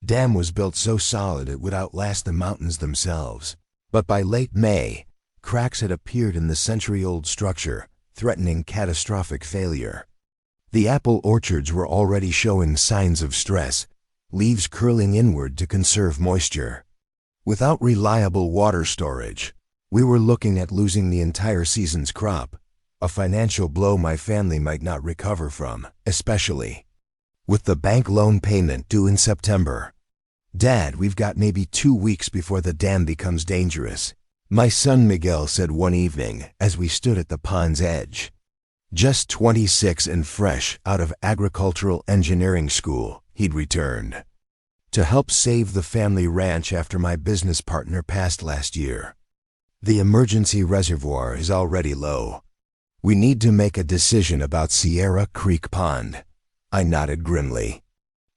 dam was built so solid it would outlast the mountains themselves. But by late May, cracks had appeared in the century-old structure, threatening catastrophic failure. The apple orchards were already showing signs of stress, leaves curling inward to conserve moisture. Without reliable water storage, we were looking at losing the entire season's crop, a financial blow my family might not recover from, especially with the bank loan payment due in September. "Dad, we've got maybe 2 weeks before the dam becomes dangerous," my son Miguel said one evening as we stood at the pond's edge. Just 26 and fresh out of agricultural engineering school, he'd returned to help save the family ranch after my business partner passed last year. "The emergency reservoir is already low. We need to make a decision about Sierra Creek Pond." I nodded grimly.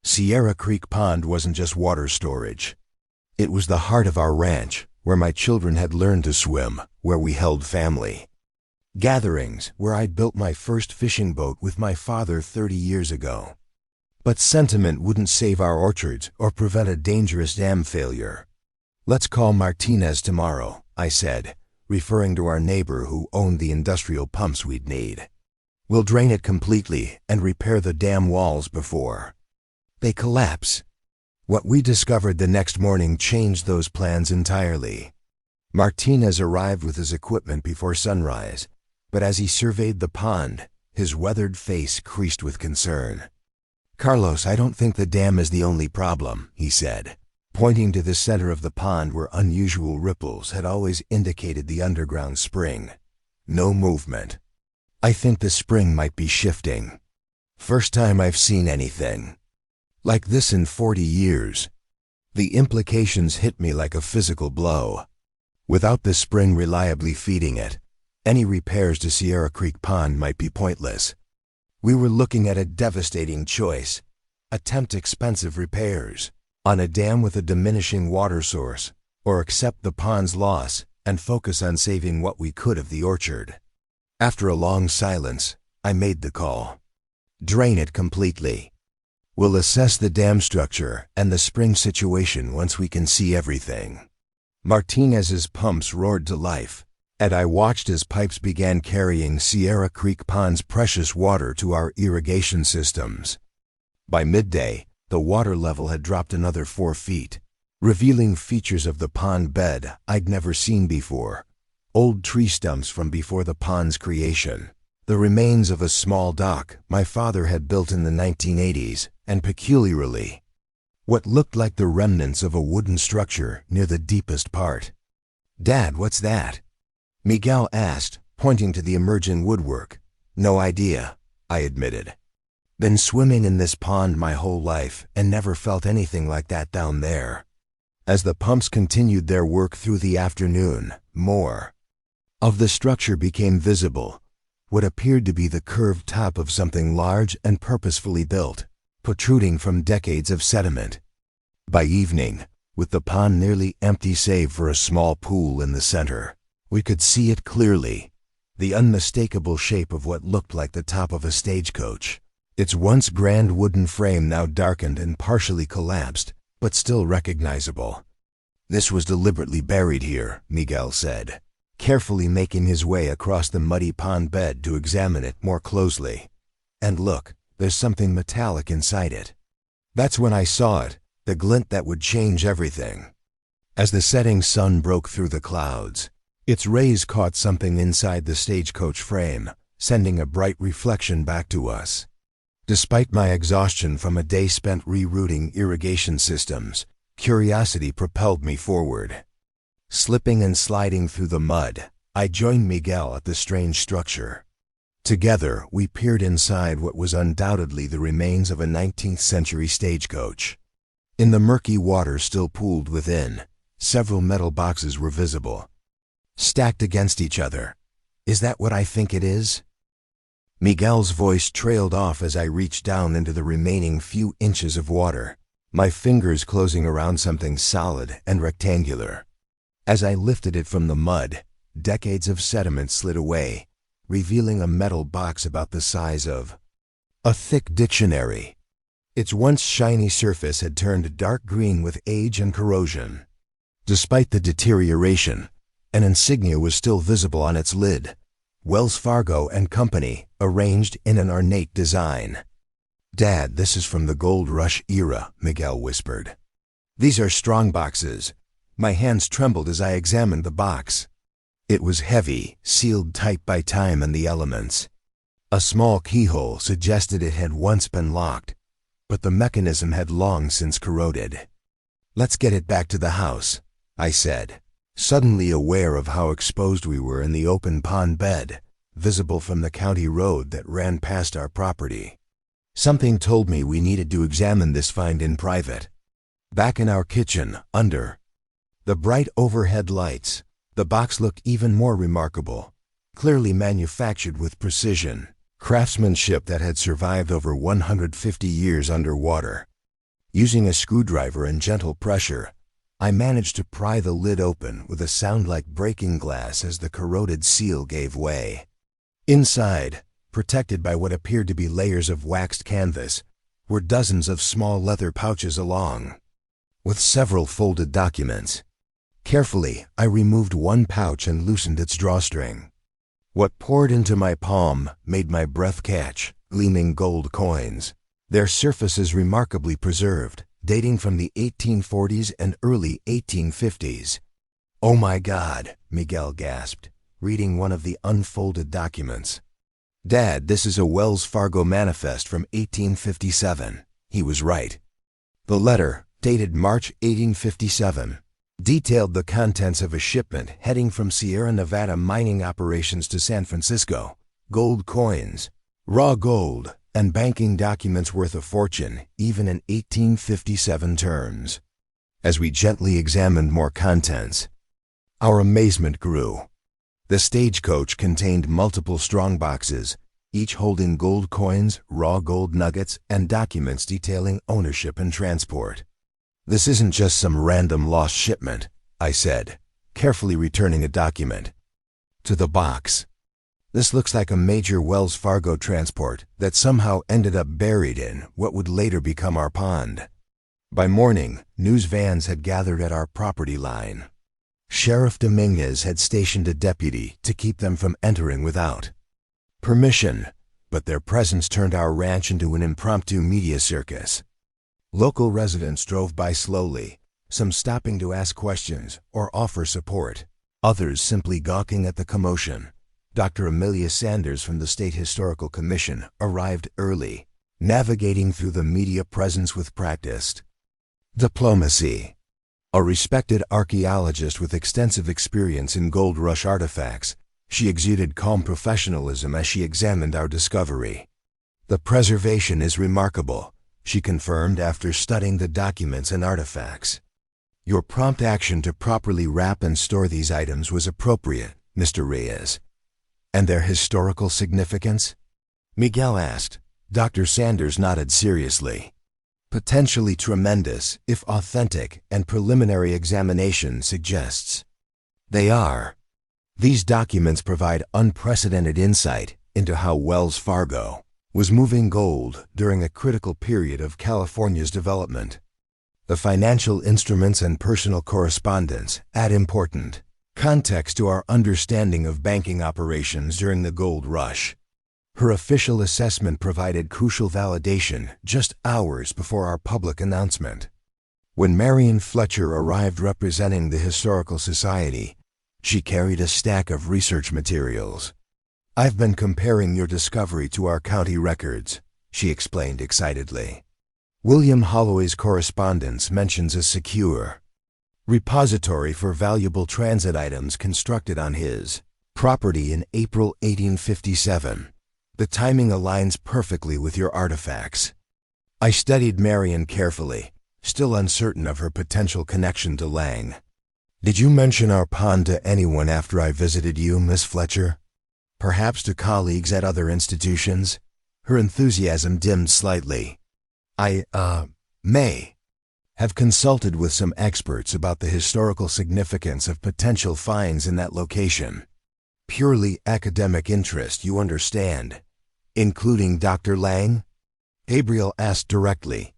Sierra Creek Pond wasn't just water storage. It was the heart of our ranch, where my children had learned to swim, where we held family gatherings, where I'd built my first fishing boat with my father 30 years ago. But sentiment wouldn't save our orchards or prevent a dangerous dam failure. "Let's call Martinez tomorrow," I said, referring to our neighbor who owned the industrial pumps we'd need. "We'll drain it completely and repair the dam walls before they collapse." What we discovered the next morning changed those plans entirely. Martinez arrived with his equipment before sunrise, but as he surveyed the pond, his weathered face creased with concern. "Carlos, I don't think the dam is the only problem," he said, pointing to the center of the pond where unusual ripples had always indicated the underground spring. No movement. "I think the spring might be shifting. First time I've seen anything like this in 40 years. The implications hit me like a physical blow. Without the spring reliably feeding it, any repairs to Sierra Creek Pond might be pointless. We were looking at a devastating choice: attempt expensive repairs on a dam with a diminishing water source, or accept the pond's loss and focus on saving what we could of the orchard. After a long silence, I made the call. "Drain it completely. We'll assess the dam structure and the spring situation once we can see everything." Martinez's pumps roared to life, and I watched as pipes began carrying Sierra Creek Pond's precious water to our irrigation systems. By midday, the water level had dropped another 4 feet, revealing features of the pond bed I'd never seen before. Old tree stumps from before the pond's creation, the remains of a small dock my father had built in the 1980s, and peculiarly what looked like the remnants of a wooden structure near the deepest part. "Dad, what's that?" Miguel asked, pointing to the emerging woodwork. "No idea," I admitted. "Been swimming in this pond my whole life and never felt anything like that down there." As the pumps continued their work through the afternoon, more of the structure became visible, what appeared to be the curved top of something large and purposefully built, protruding from decades of sediment. By evening, with the pond nearly empty save for a small pool in the center, we could see it clearly, the unmistakable shape of what looked like the top of a stagecoach, its once grand wooden frame now darkened and partially collapsed, but still recognizable. "This was deliberately buried here," Miguel said, carefully making his way across the muddy pond bed to examine it more closely. "And look, there's something metallic inside it." That's when I saw it, the glint that would change everything. As the setting sun broke through the clouds, its rays caught something inside the stagecoach frame, sending a bright reflection back to us. Despite my exhaustion from a day spent rerouting irrigation systems, curiosity propelled me forward. Slipping and sliding through the mud, I joined Miguel at the strange structure. Together, we peered inside what was undoubtedly the remains of a 19th-century stagecoach. In the murky water still pooled within, several metal boxes were visible, stacked against each other. "Is that what I think it is?" Miguel's voice trailed off as I reached down into the remaining few inches of water, my fingers closing around something solid and rectangular. As I lifted it from the mud, decades of sediment slid away, revealing a metal box about the size of a thick dictionary. Its once shiny surface had turned dark green with age and corrosion. Despite the deterioration, an insignia was still visible on its lid: Wells Fargo and Company, arranged in an ornate design. "Dad, this is from the gold rush era," Miguel whispered. "These are strong boxes." My hands trembled as I examined the box. It was heavy, sealed tight by time and the elements. A small keyhole suggested it had once been locked, but the mechanism had long since corroded. "Let's get it back to the house," I said, suddenly aware of how exposed we were in the open pond bed, visible from the county road that ran past our property. Something told me we needed to examine this find in private. Back in our kitchen, under the bright overhead lights, the box looked even more remarkable, clearly manufactured with precision, craftsmanship that had survived over 150 years underwater. Using a screwdriver and gentle pressure, I managed to pry the lid open with a sound like breaking glass as the corroded seal gave way. Inside, protected by what appeared to be layers of waxed canvas, were dozens of small leather pouches along with several folded documents. Carefully, I removed one pouch and loosened its drawstring. What poured into my palm made my breath catch: gleaming gold coins, their surfaces remarkably preserved, dating from the 1840s and early 1850s. "Oh my God," Miguel gasped, reading one of the unfolded documents. "Dad, this is a Wells Fargo manifest from 1857. He was right. The letter, dated March 1857, detailed the contents of a shipment heading from Sierra Nevada mining operations to San Francisco. Gold coins, raw gold, and banking documents worth a fortune, even in 1857 terms." As we gently examined more contents, our amazement grew. The stagecoach contained multiple strong boxes, each holding gold coins, raw gold nuggets, and documents detailing ownership and transport. "This isn't just some random lost shipment," I said, carefully returning a document to the box. "This looks like a major Wells Fargo transport that somehow ended up buried in what would later become our pond." By morning, news vans had gathered at our property line. Sheriff Dominguez had stationed a deputy to keep them from entering without permission, but their presence turned our ranch into an impromptu media circus. Local residents drove by slowly, some stopping to ask questions or offer support, others simply gawking at the commotion. Dr. Amelia Sanders from the State Historical Commission arrived early, navigating through the media presence with practice. Diplomacy. A respected archaeologist with extensive experience in gold rush artifacts, she exuded calm professionalism as she examined our discovery. "The preservation is remarkable," she confirmed after studying the documents and artifacts. "Your prompt action to properly wrap and store these items was appropriate, Mr. Reyes." "And their historical significance?" Miguel asked. Dr. Sanders nodded seriously. "Potentially tremendous, if authentic, and preliminary examination suggests they are." These documents provide unprecedented insight into how Wells Fargo was moving gold during a critical period of California's development. The financial instruments and personal correspondence add important context to our understanding of banking operations during the gold rush. Her official assessment provided crucial validation just hours before our public announcement. When Marion Fletcher arrived representing the Historical Society, she carried a stack of research materials. "I've been comparing your discovery to our county records," she explained excitedly. "William Holloway's correspondence mentions a secure repository for valuable transit items constructed on his property in April 1857. The timing aligns perfectly with your artifacts." I studied Marion carefully, still uncertain of her potential connection to Lang. "Did you mention our pond to anyone after I visited you, Miss Fletcher? Perhaps to colleagues at other institutions?" Her enthusiasm dimmed slightly. "I may have consulted with some experts about the historical significance of potential finds in that location. Purely academic interest, you understand, including Dr. Lang?" Gabriel asked directly.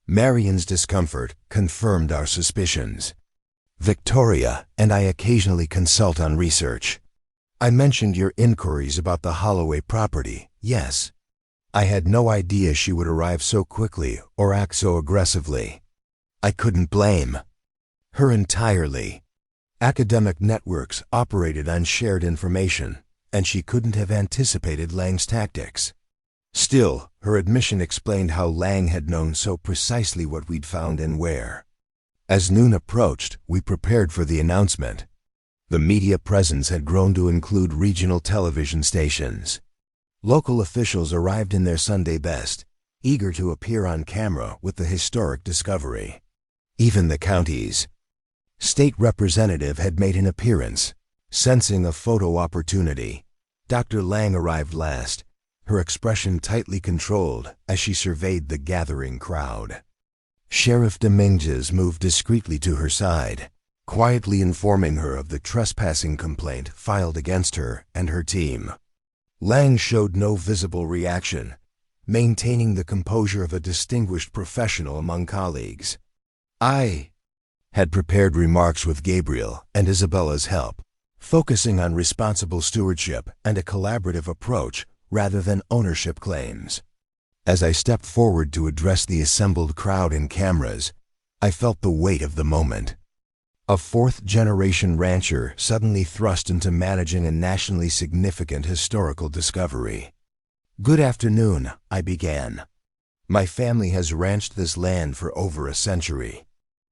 Marion's discomfort confirmed our suspicions. "Victoria and I occasionally consult on research. I mentioned your inquiries about the Holloway property, yes. I had no idea she would arrive so quickly or act so aggressively. I couldn't blame her entirely. Academic networks operated on shared information, and she couldn't have anticipated Lang's tactics. Still, her admission explained how Lang had known so precisely what we'd found and where. As noon approached, we prepared for the announcement. The media presence had grown to include regional television stations. Local officials arrived in their Sunday best, eager to appear on camera with the historic discovery. Even the county's state representative had made an appearance. Sensing a photo opportunity, Dr. Lang arrived last, her expression tightly controlled as she surveyed the gathering crowd. Sheriff Dominguez moved discreetly to her side, quietly informing her of the trespassing complaint filed against her and her team. Lang showed no visible reaction, maintaining the composure of a distinguished professional among colleagues. I had prepared remarks with Gabriel and Isabella's help, focusing on responsible stewardship and a collaborative approach rather than ownership claims. As I stepped forward to address the assembled crowd and cameras, I felt the weight of the moment. A fourth-generation rancher suddenly thrust into managing a nationally significant historical discovery. "Good afternoon," I began. "My family has ranched this land for over a century.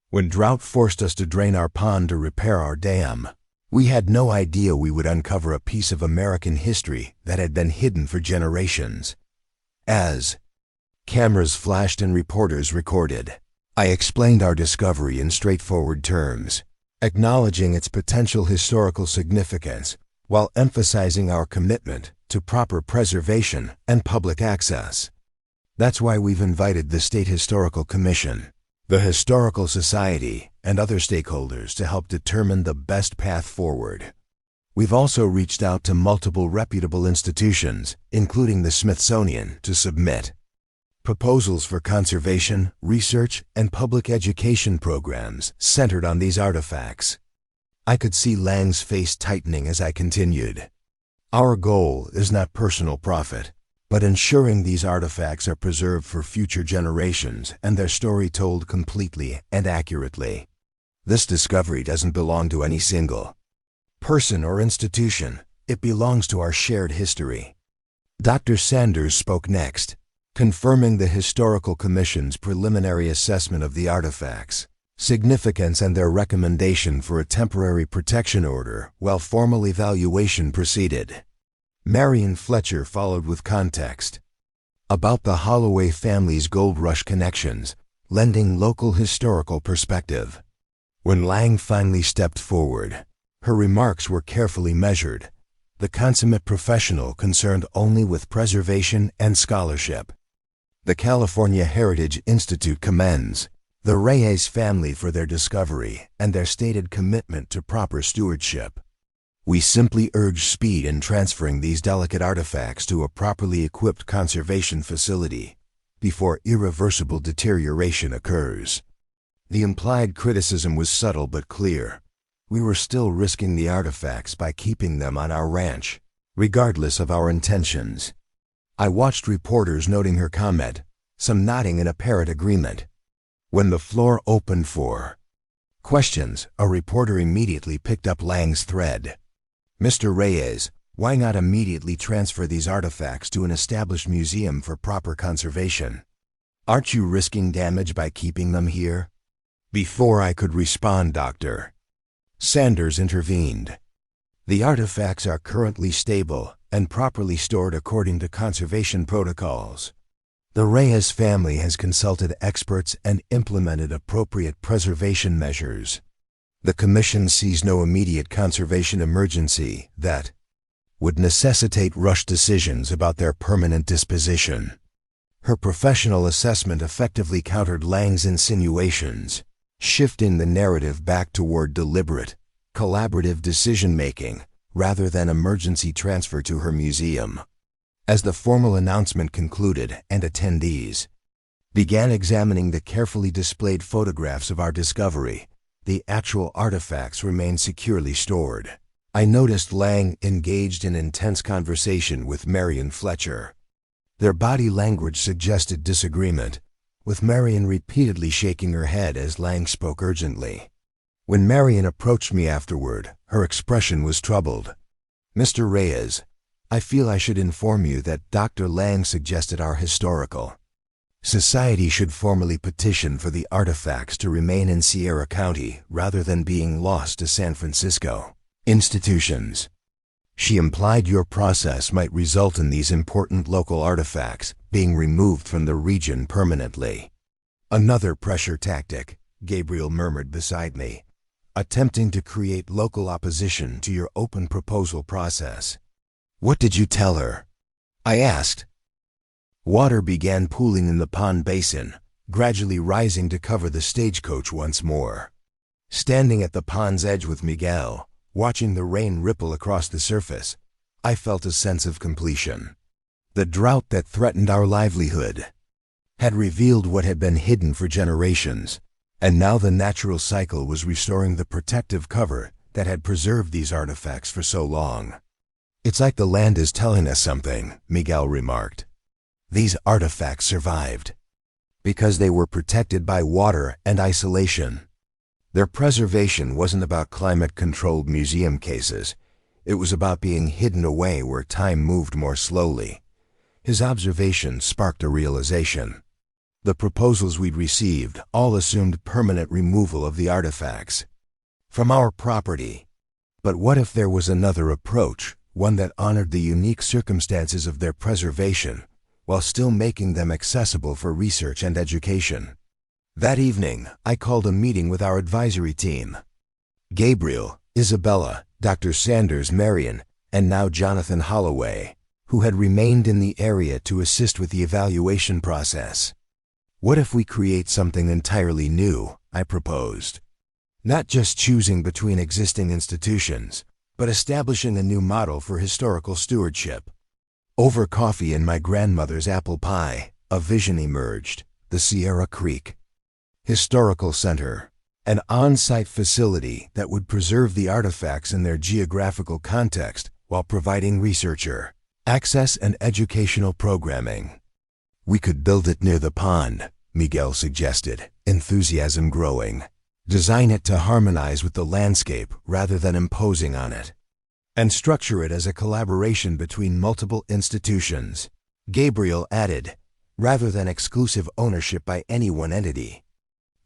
When drought forced us to drain our pond to repair our dam, we had no idea we would uncover a piece of American history that had been hidden for generations. As cameras flashed and reporters recorded, I explained our discovery in straightforward terms, acknowledging its potential historical significance while emphasizing our commitment to proper preservation and public access. That's why we've invited the State Historical Commission, the Historical Society, and other stakeholders to help determine the best path forward. We've also reached out to multiple reputable institutions, including the Smithsonian, to submit proposals for conservation, research, and public education programs centered on these artifacts." I could see Lang's face tightening as I continued. "Our goal is not personal profit, but ensuring these artifacts are preserved for future generations and their story told completely and accurately. This discovery doesn't belong to any single person or institution. It belongs to our shared history." Dr. Sanders spoke next. confirming the Historical Commission's preliminary assessment of the artifacts' significance and their recommendation for a temporary protection order while formal evaluation proceeded. Marion Fletcher followed with context about the Holloway family's gold rush connections, lending local historical perspective. When Lang finally stepped forward, her remarks were carefully measured, the consummate professional concerned only with preservation and scholarship. The California Heritage Institute commends the Reyes family for their discovery and their stated commitment to proper stewardship. We simply urge speed in transferring these delicate artifacts to a properly equipped conservation facility before irreversible deterioration occurs. The implied criticism was subtle but clear. We were still risking the artifacts by keeping them on our ranch, regardless of our intentions. I watched reporters noting her comment, some nodding in apparent agreement. When the floor opened for questions, a reporter immediately picked up Lang's thread. "Mr. Reyes, why not immediately transfer these artifacts to an established museum for proper conservation? Aren't you risking damage by keeping them here?" Before I could respond, Dr. Sanders intervened. "The artifacts are currently stable and properly stored according to conservation protocols. The Reyes family has consulted experts and implemented appropriate preservation measures. The Commission sees no immediate conservation emergency that would necessitate rushed decisions about their permanent disposition." Her professional assessment effectively countered Lang's insinuations, shifting the narrative back toward deliberate, collaborative decision-making rather than emergency transfer to her museum. As the formal announcement concluded and attendees began examining the carefully displayed photographs of our discovery, the actual artifacts remained securely stored. I noticed Lang engaged in intense conversation with Marion Fletcher. Their body language suggested disagreement, with Marion repeatedly shaking her head as Lang spoke urgently. When Marion approached me afterward, her expression was troubled. "Mr. Reyes, I feel I should inform you that Dr. Lang suggested our historical society should formally petition for the artifacts to remain in Sierra County rather than being lost to San Francisco institutions. She implied your process might result in these important local artifacts being removed from the region permanently." "Another pressure tactic," Gabriel murmured beside me, "attempting to create local opposition to your open proposal process." "What did you tell her?" I asked. Water began pooling in the pond basin, gradually rising to cover the stagecoach once more. Standing at the pond's edge with Miguel, watching the rain ripple across the surface, I felt a sense of completion. The drought that threatened our livelihood had revealed what had been hidden for generations, and now the natural cycle was restoring the protective cover that had preserved these artifacts for so long. "It's like the land is telling us something," Miguel remarked. "These artifacts survived because they were protected by water and isolation. Their preservation wasn't about climate-controlled museum cases. It was about being hidden away where time moved more slowly." His observation sparked a realization. The proposals we'd received all assumed permanent removal of the artifacts from our property. But what if there was another approach, one that honored the unique circumstances of their preservation while still making them accessible for research and education? That evening, I called a meeting with our advisory team. Gabriel, Isabella, Dr. Sanders, Marion, and now Jonathan Holloway, who had remained in the area to assist with the evaluation process. "What if we create something entirely new?" I proposed. "Not just choosing between existing institutions, but establishing a new model for historical stewardship." Over coffee and my grandmother's apple pie, a vision emerged: the Sierra Creek Historical Center, an on-site facility that would preserve the artifacts in their geographical context while providing researcher access and educational programming. "We could build it near the pond," Miguel suggested, enthusiasm growing. "Design it to harmonize with the landscape rather than imposing on it, and structure it as a collaboration between multiple institutions." Gabriel added, rather than exclusive ownership by any one entity.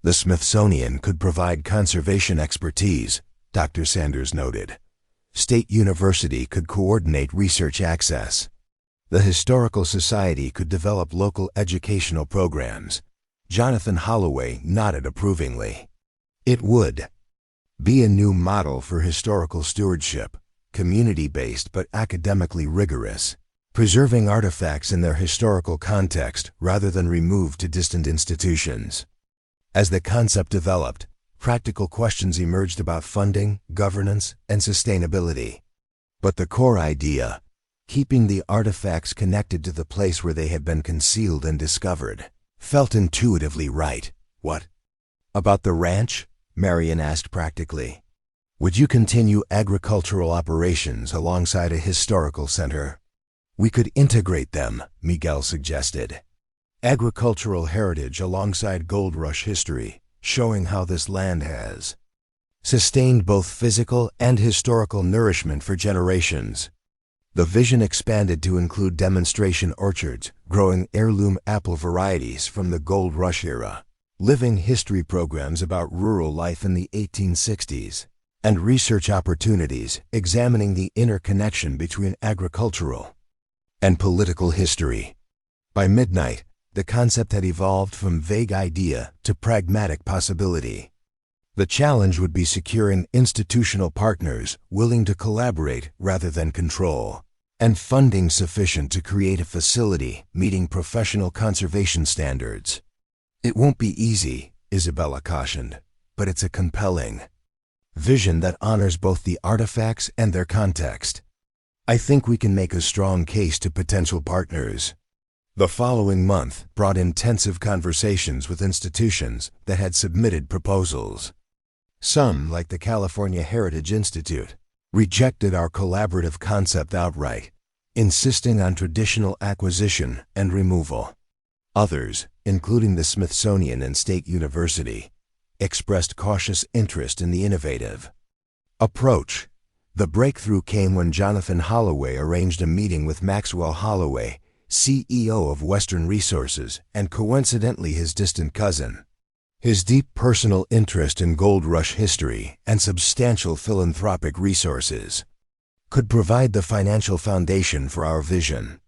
The Smithsonian could provide conservation expertise, Dr. Sanders noted. State University could coordinate research access. The Historical Society could develop local educational programs. Jonathan Holloway nodded approvingly. It would be a new model for historical stewardship, community-based but academically rigorous, preserving artifacts in their historical context rather than removed to distant institutions. As the concept developed, practical questions emerged about funding, governance, and sustainability. But the core idea, keeping the artifacts connected to the place where they had been concealed and discovered, felt intuitively right. What about the ranch? Marion asked practically. Would you continue agricultural operations alongside a historical center? We could integrate them, Miguel suggested. Agricultural heritage alongside gold rush history, showing how this land has sustained both physical and historical nourishment for generations. The vision expanded to include demonstration orchards growing heirloom apple varieties from the gold rush era, living history programs about rural life in the 1860s, and research opportunities examining the interconnection between agricultural and political history. By midnight, the concept had evolved from vague idea to pragmatic possibility. The challenge would be securing institutional partners willing to collaborate rather than control, and funding sufficient to create a facility meeting professional conservation standards. It won't be easy, Isabella cautioned, but it's a compelling vision that honors both the artifacts and their context. I think we can make a strong case to potential partners. The following month brought intensive conversations with institutions that had submitted proposals. Some, like the California Heritage Institute, rejected our collaborative concept outright, insisting on traditional acquisition and removal. Others, including the Smithsonian and State University, expressed cautious interest in the innovative approach. The breakthrough came when Jonathan Holloway arranged a meeting with Maxwell Holloway, CEO of Western Resources and coincidentally his distant cousin. His deep personal interest in gold rush history and substantial philanthropic resources could provide the financial foundation for our vision.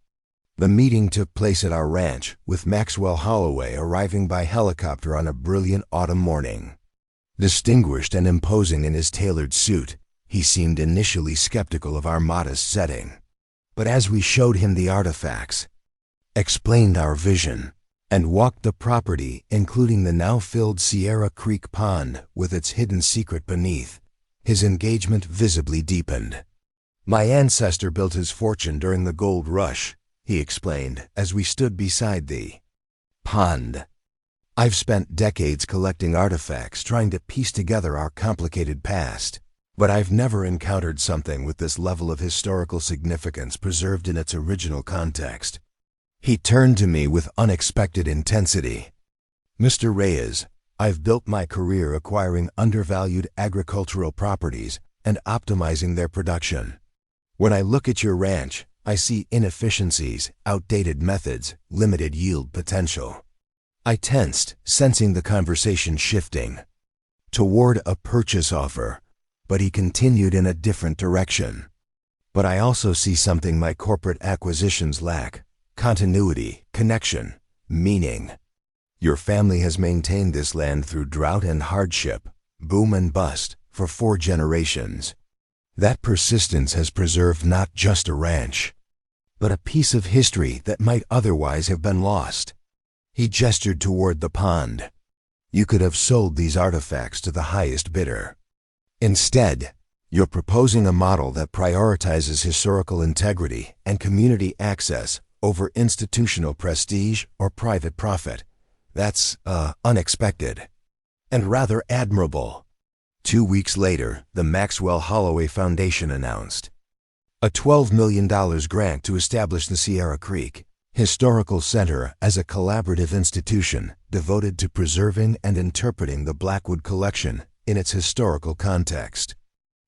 The meeting took place at our ranch, with Maxwell Holloway arriving by helicopter on a brilliant autumn morning. Distinguished and imposing in his tailored suit, he seemed initially skeptical of our modest setting. But as we showed him the artifacts, explained our vision, and walked the property, including the now-filled Sierra Creek Pond with its hidden secret beneath, his engagement visibly deepened. My ancestor built his fortune during the gold rush, he explained as we stood beside the pond. I've spent decades collecting artifacts trying to piece together our complicated past, but I've never encountered something with this level of historical significance preserved in its original context. He turned to me with unexpected intensity. Mr. Reyes, I've built my career acquiring undervalued agricultural properties and optimizing their production. When I look at your ranch, I see inefficiencies, outdated methods, limited yield potential. I tensed, sensing the conversation shifting toward a purchase offer, but he continued in a different direction. But I also see something my corporate acquisitions lack: continuity, connection, meaning. Your family has maintained this land through drought and hardship, boom and bust, for 4 generations. That persistence has preserved not just a ranch, but a piece of history that might otherwise have been lost. He gestured toward the pond. You could have sold these artifacts to the highest bidder. Instead, you're proposing a model that prioritizes historical integrity and community access over institutional prestige or private profit. That's unexpected and rather admirable. 2 weeks later, the Maxwell Holloway Foundation announced a $12 million grant to establish the Sierra Creek Historical Center as a collaborative institution devoted to preserving and interpreting the Blackwood collection in its historical context.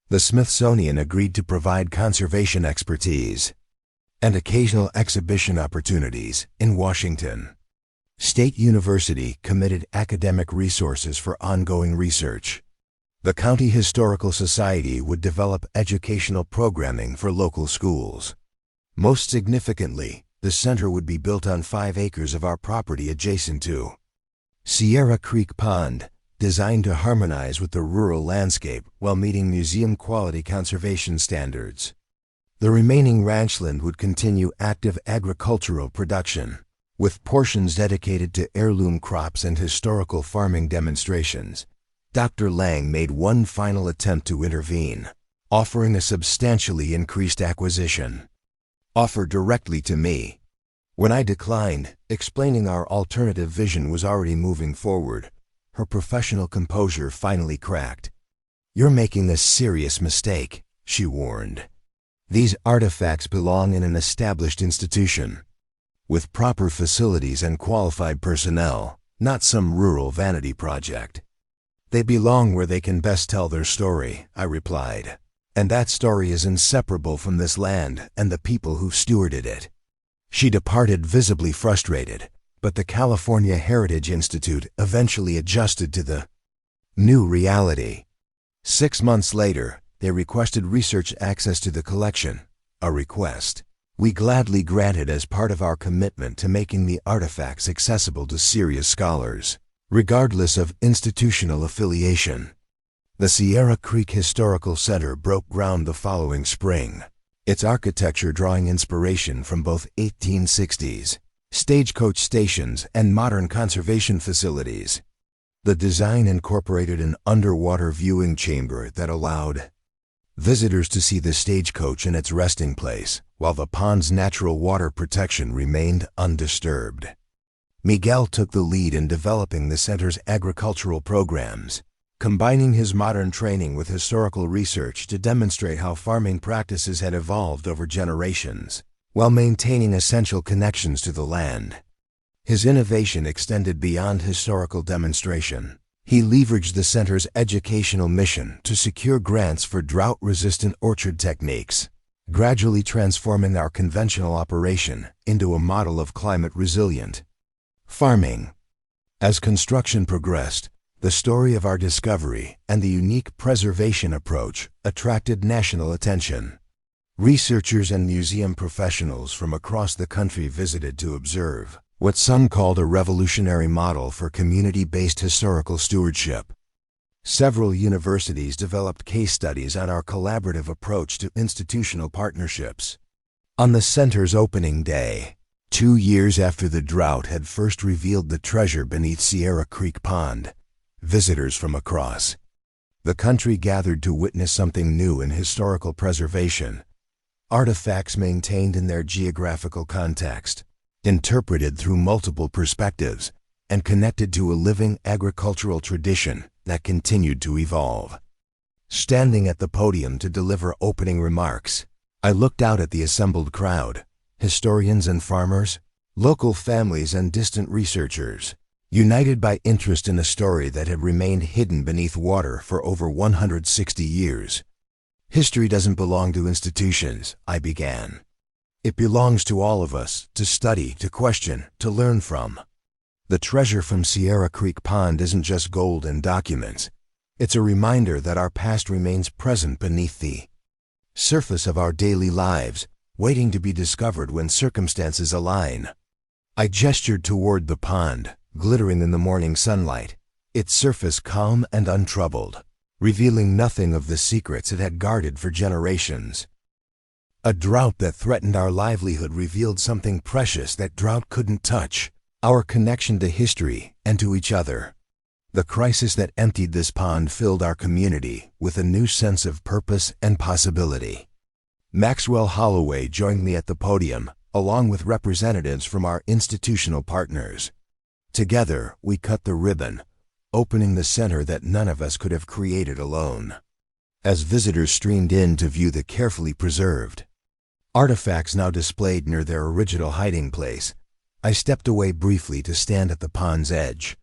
The Smithsonian agreed to provide conservation expertise and occasional exhibition opportunities in Washington. State University committed academic resources for ongoing research. The County Historical Society would develop educational programming for local schools. Most significantly, the center would be built on 5 acres of our property adjacent to Sierra Creek Pond, designed to harmonize with the rural landscape while meeting museum-quality conservation standards. The remaining ranchland would continue active agricultural production, with portions dedicated to heirloom crops and historical farming demonstrations. Dr. Lang made one final attempt to intervene, offering a substantially increased acquisition offer directly to me. When I declined, explaining our alternative vision was already moving forward, her professional composure finally cracked. "You're making a serious mistake," she warned. "These artifacts belong in an established institution, with proper facilities and qualified personnel, not some rural vanity project." "They belong where they can best tell their story," I replied. "And that story is inseparable from this land and the people who've stewarded it." She departed visibly frustrated, but the California Heritage Institute eventually adjusted to the new reality. 6 months later, they requested research access to the collection, a request we gladly granted as part of our commitment to making the artifacts accessible to serious scholars, regardless of institutional affiliation. The Sierra Creek Historical Center broke ground the following spring, its architecture drawing inspiration from both 1860s stagecoach stations and modern conservation facilities. The design incorporated an underwater viewing chamber that allowed visitors to see the stagecoach in its resting place, while the pond's natural water protection remained undisturbed. Miguel took the lead in developing the center's agricultural programs, combining his modern training with historical research to demonstrate how farming practices had evolved over generations, while maintaining essential connections to the land. His innovation extended beyond historical demonstration. He leveraged the center's educational mission to secure grants for drought-resistant orchard techniques, gradually transforming our conventional operation into a model of climate-resilient farming. As construction progressed, the story of our discovery and the unique preservation approach attracted national attention. Researchers and museum professionals from across the country visited to observe what some called a revolutionary model for community-based historical stewardship. Several universities developed case studies on our collaborative approach to institutional partnerships. On the center's opening day, 2 years after the drought had first revealed the treasure beneath Sierra Creek Pond, visitors from across the country gathered to witness something new in historical preservation. Artifacts maintained in their geographical context, interpreted through multiple perspectives, and connected to a living agricultural tradition that continued to evolve. Standing at the podium to deliver opening remarks, I looked out at the assembled crowd, historians and farmers, local families and distant researchers, united by interest in a story that had remained hidden beneath water for over 160 years. "History doesn't belong to institutions," I began. "It belongs to all of us, to study, to question, to learn from." The treasure from Sierra Creek Pond isn't just gold and documents. It's a reminder that our past remains present beneath the surface of our daily lives, waiting to be discovered when circumstances align. I gestured toward the pond, glittering in the morning sunlight, its surface calm and untroubled, revealing nothing of the secrets it had guarded for generations. A drought that threatened our livelihood revealed something precious that drought couldn't touch: our connection to history and to each other. The crisis that emptied this pond filled our community with a new sense of purpose and possibility. Maxwell Holloway joined me at the podium, along with representatives from our institutional partners. Together, we cut the ribbon, opening the center that none of us could have created alone. As visitors streamed in to view the carefully preserved artifacts now displayed near their original hiding place, I stepped away briefly to stand at the pond's edge.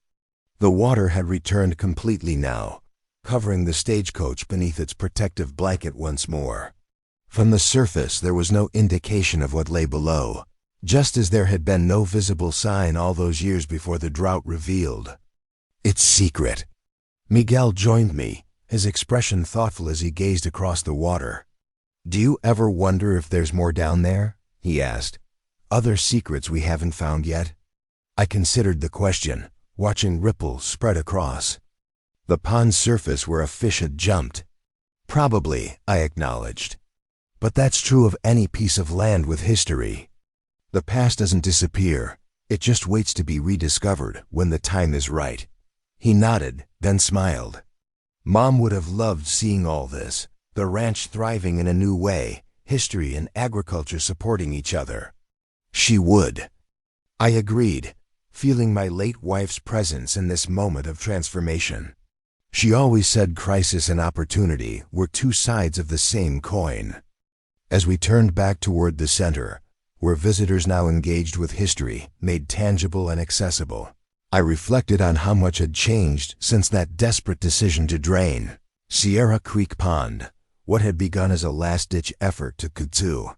The water had returned completely now, covering the stagecoach beneath its protective blanket once more. From the surface there was no indication of what lay below, just as there had been no visible sign all those years before the drought revealed its secret. Miguel joined me, his expression thoughtful as he gazed across the water. "Do you ever wonder if there's more down there?" he asked. "Other secrets we haven't found yet?" I considered the question, watching ripples spread across the pond's surface where a fish had jumped. "Probably," I acknowledged. "But that's true of any piece of land with history. The past doesn't disappear. It just waits to be rediscovered when the time is right." He nodded, then smiled. "Mom would have loved seeing all this, the ranch thriving in a new way, history and agriculture supporting each other." "She would." I agreed, feeling my late wife's presence in this moment of transformation. She always said crisis and opportunity were two sides of the same coin. As we turned back toward the center, where visitors now engaged with history, made tangible and accessible, I reflected on how much had changed since that desperate decision to drain Sierra Creek Pond, what had begun as a last-ditch effort to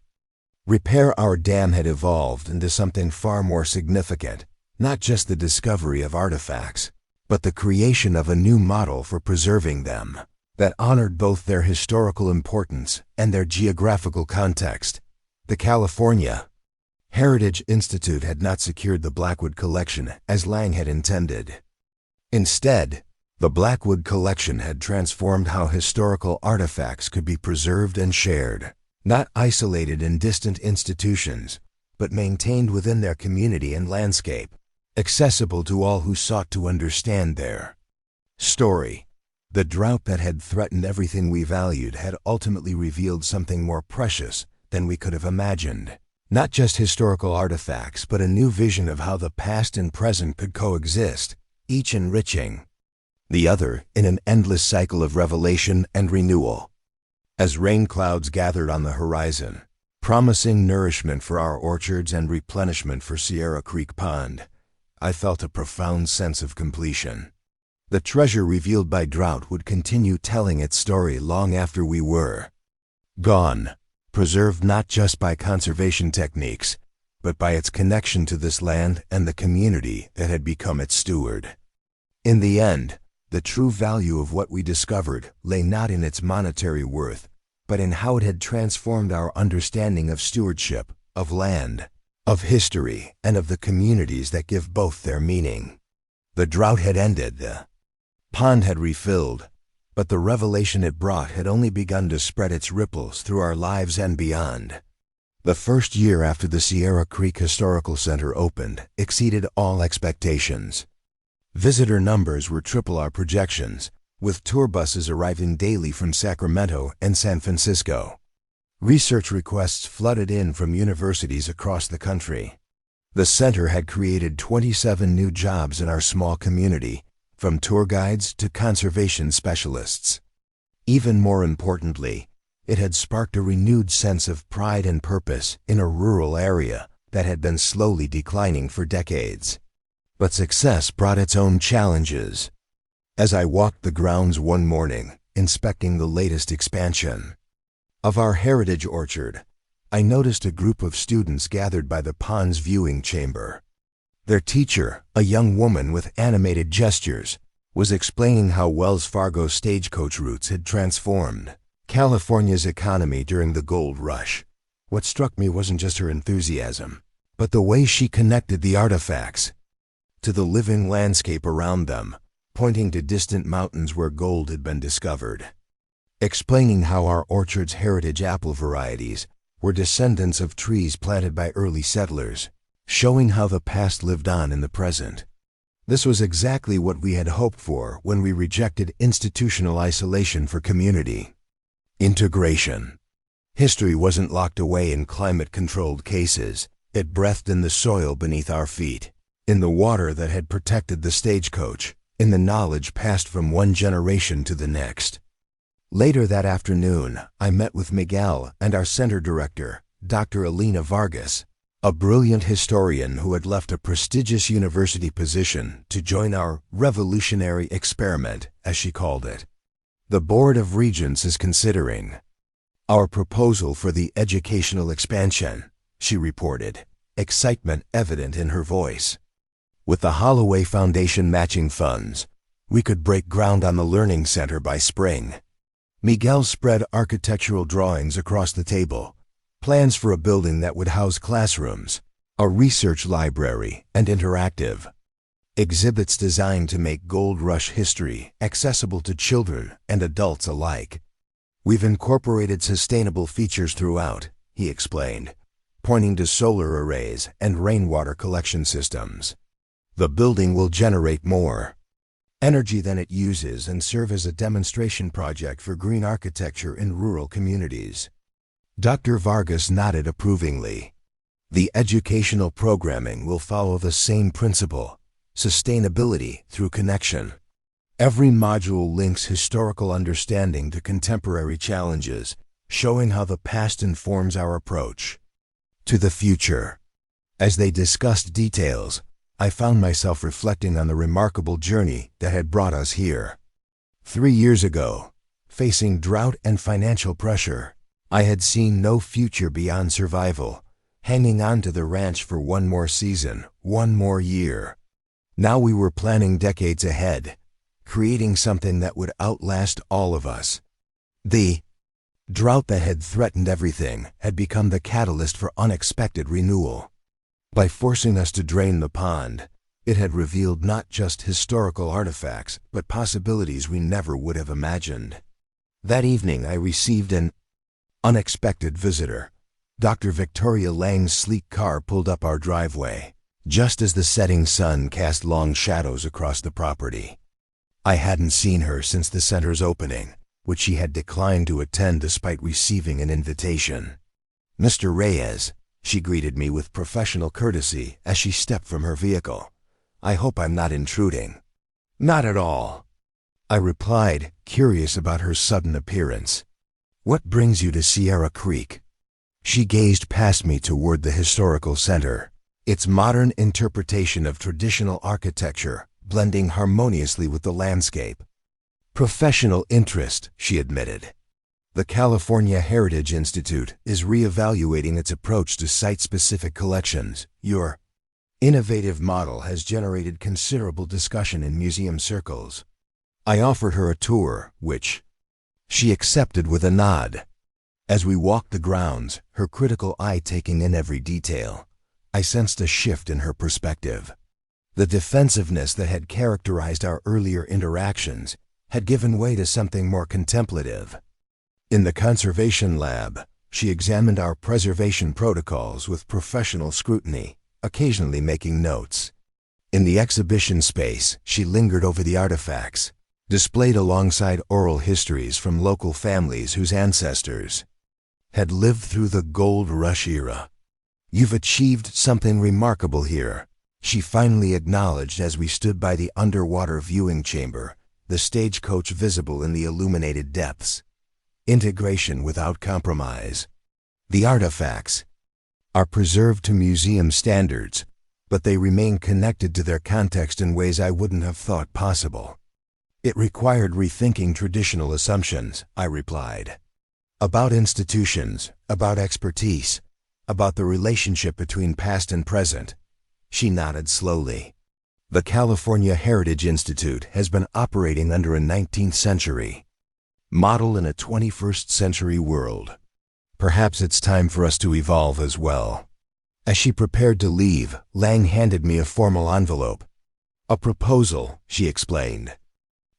repair our dam had evolved into something far more significant, not just the discovery of artifacts, but the creation of a new model for preserving them that honored both their historical importance and their geographical context. The California Heritage Institute had not secured the Blackwood Collection as Lang had intended. Instead, the Blackwood Collection had transformed how historical artifacts could be preserved and shared, not isolated in distant institutions, but maintained within their community and landscape, accessible to all who sought to understand their story. The drought that had threatened everything we valued had ultimately revealed something more precious than we could have imagined. Not just historical artifacts, but a new vision of how the past and present could coexist, each enriching the other in an endless cycle of revelation and renewal. As rain clouds gathered on the horizon, promising nourishment for our orchards and replenishment for Sierra Creek Pond, I felt a profound sense of completion. The treasure revealed by drought would continue telling its story long after we were gone, preserved not just by conservation techniques, but by its connection to this land and the community that had become its steward. In the end, the true value of what we discovered lay not in its monetary worth, but in how it had transformed our understanding of stewardship, of land, of history, and of the communities that give both their meaning. The drought had ended, the pond had refilled, but the revelation it brought had only begun to spread its ripples through our lives and beyond. The first year after the Sierra Creek Historical Center opened exceeded all expectations. Visitor numbers were triple our projections, with tour buses arriving daily from Sacramento and San Francisco. Research requests flooded in from universities across the country. The center had created 27 new jobs in our small community, from tour guides to conservation specialists. Even more importantly, it had sparked a renewed sense of pride and purpose in a rural area that had been slowly declining for decades. But success brought its own challenges. As I walked the grounds one morning, inspecting the latest expansion of our heritage orchard, I noticed a group of students gathered by the pond's viewing chamber. Their teacher, a young woman with animated gestures, was explaining how Wells Fargo's Stagecoach routes had transformed California's economy during the gold rush. What struck me wasn't just her enthusiasm, but the way she connected the artifacts to the living landscape around them, pointing to distant mountains where gold had been discovered. Explaining how our orchard's heritage apple varieties were descendants of trees planted by early settlers, showing how the past lived on in the present. This was exactly what we had hoped for when we rejected institutional isolation for community integration. History wasn't locked away in climate-controlled cases. It breathed in the soil beneath our feet, in the water that had protected the stagecoach, in the knowledge passed from one generation to the next. Later that afternoon, I met with Miguel and our center director, Dr. Alina Vargas, a brilliant historian who had left a prestigious university position to join our revolutionary experiment, as she called it. The Board of Regents is considering our proposal for the educational expansion, she reported, excitement evident in her voice. With the Holloway Foundation matching funds, we could break ground on the Learning Center by spring. Miguel spread architectural drawings across the table, plans for a building that would house classrooms, a research library, and interactive exhibits designed to make Gold Rush history accessible to children and adults alike. We've incorporated sustainable features throughout, he explained, pointing to solar arrays and rainwater collection systems. The building will generate more energy than it uses and serve as a demonstration project for green architecture in rural communities. Dr. Vargas nodded approvingly. The educational programming will follow the same principle: sustainability through connection. Every module links historical understanding to contemporary challenges, showing how the past informs our approach to the future. As they discussed details, I found myself reflecting on the remarkable journey that had brought us here. 3 years ago, facing drought and financial pressure, I had seen no future beyond survival, hanging on to the ranch for one more season, one more year. Now we were planning decades ahead, creating something that would outlast all of us. The drought that had threatened everything had become the catalyst for unexpected renewal. By forcing us to drain the pond, it had revealed not just historical artifacts, but possibilities we never would have imagined. That evening I received an unexpected visitor. Dr. Victoria Lang's sleek car pulled up our driveway, just as the setting sun cast long shadows across the property. I hadn't seen her since the center's opening, which she had declined to attend despite receiving an invitation. "Mr. Reyes," she greeted me with professional courtesy as she stepped from her vehicle. "I hope I'm not intruding." "Not at all," I replied, curious about her sudden appearance. "What brings you to Sierra Creek?" She gazed past me toward the historical center, its modern interpretation of traditional architecture blending harmoniously with the landscape. "Professional interest," she admitted. "The California Heritage Institute is reevaluating its approach to site-specific collections. Your innovative model has generated considerable discussion in museum circles." I offered her a tour, which she accepted with a nod. As we walked the grounds, her critical eye taking in every detail, I sensed a shift in her perspective. The defensiveness that had characterized our earlier interactions had given way to something more contemplative. In the conservation lab, she examined our preservation protocols with professional scrutiny, occasionally making notes. In the exhibition space, she lingered over the artifacts, displayed alongside oral histories from local families whose ancestors had lived through the Gold Rush era. "You've achieved something remarkable here," she finally acknowledged as we stood by the underwater viewing chamber, the stagecoach visible in the illuminated depths. "Integration without compromise. The artifacts are preserved to museum standards, but they remain connected to their context in ways I wouldn't have thought possible." "It required rethinking traditional assumptions," I replied. "About institutions, about expertise, about the relationship between past and present." She nodded slowly. "The California Heritage Institute has been operating under a 19th century model in a 21st century world. Perhaps it's time for us to evolve as well." As she prepared to leave, Lang handed me a formal envelope. "A proposal," she explained.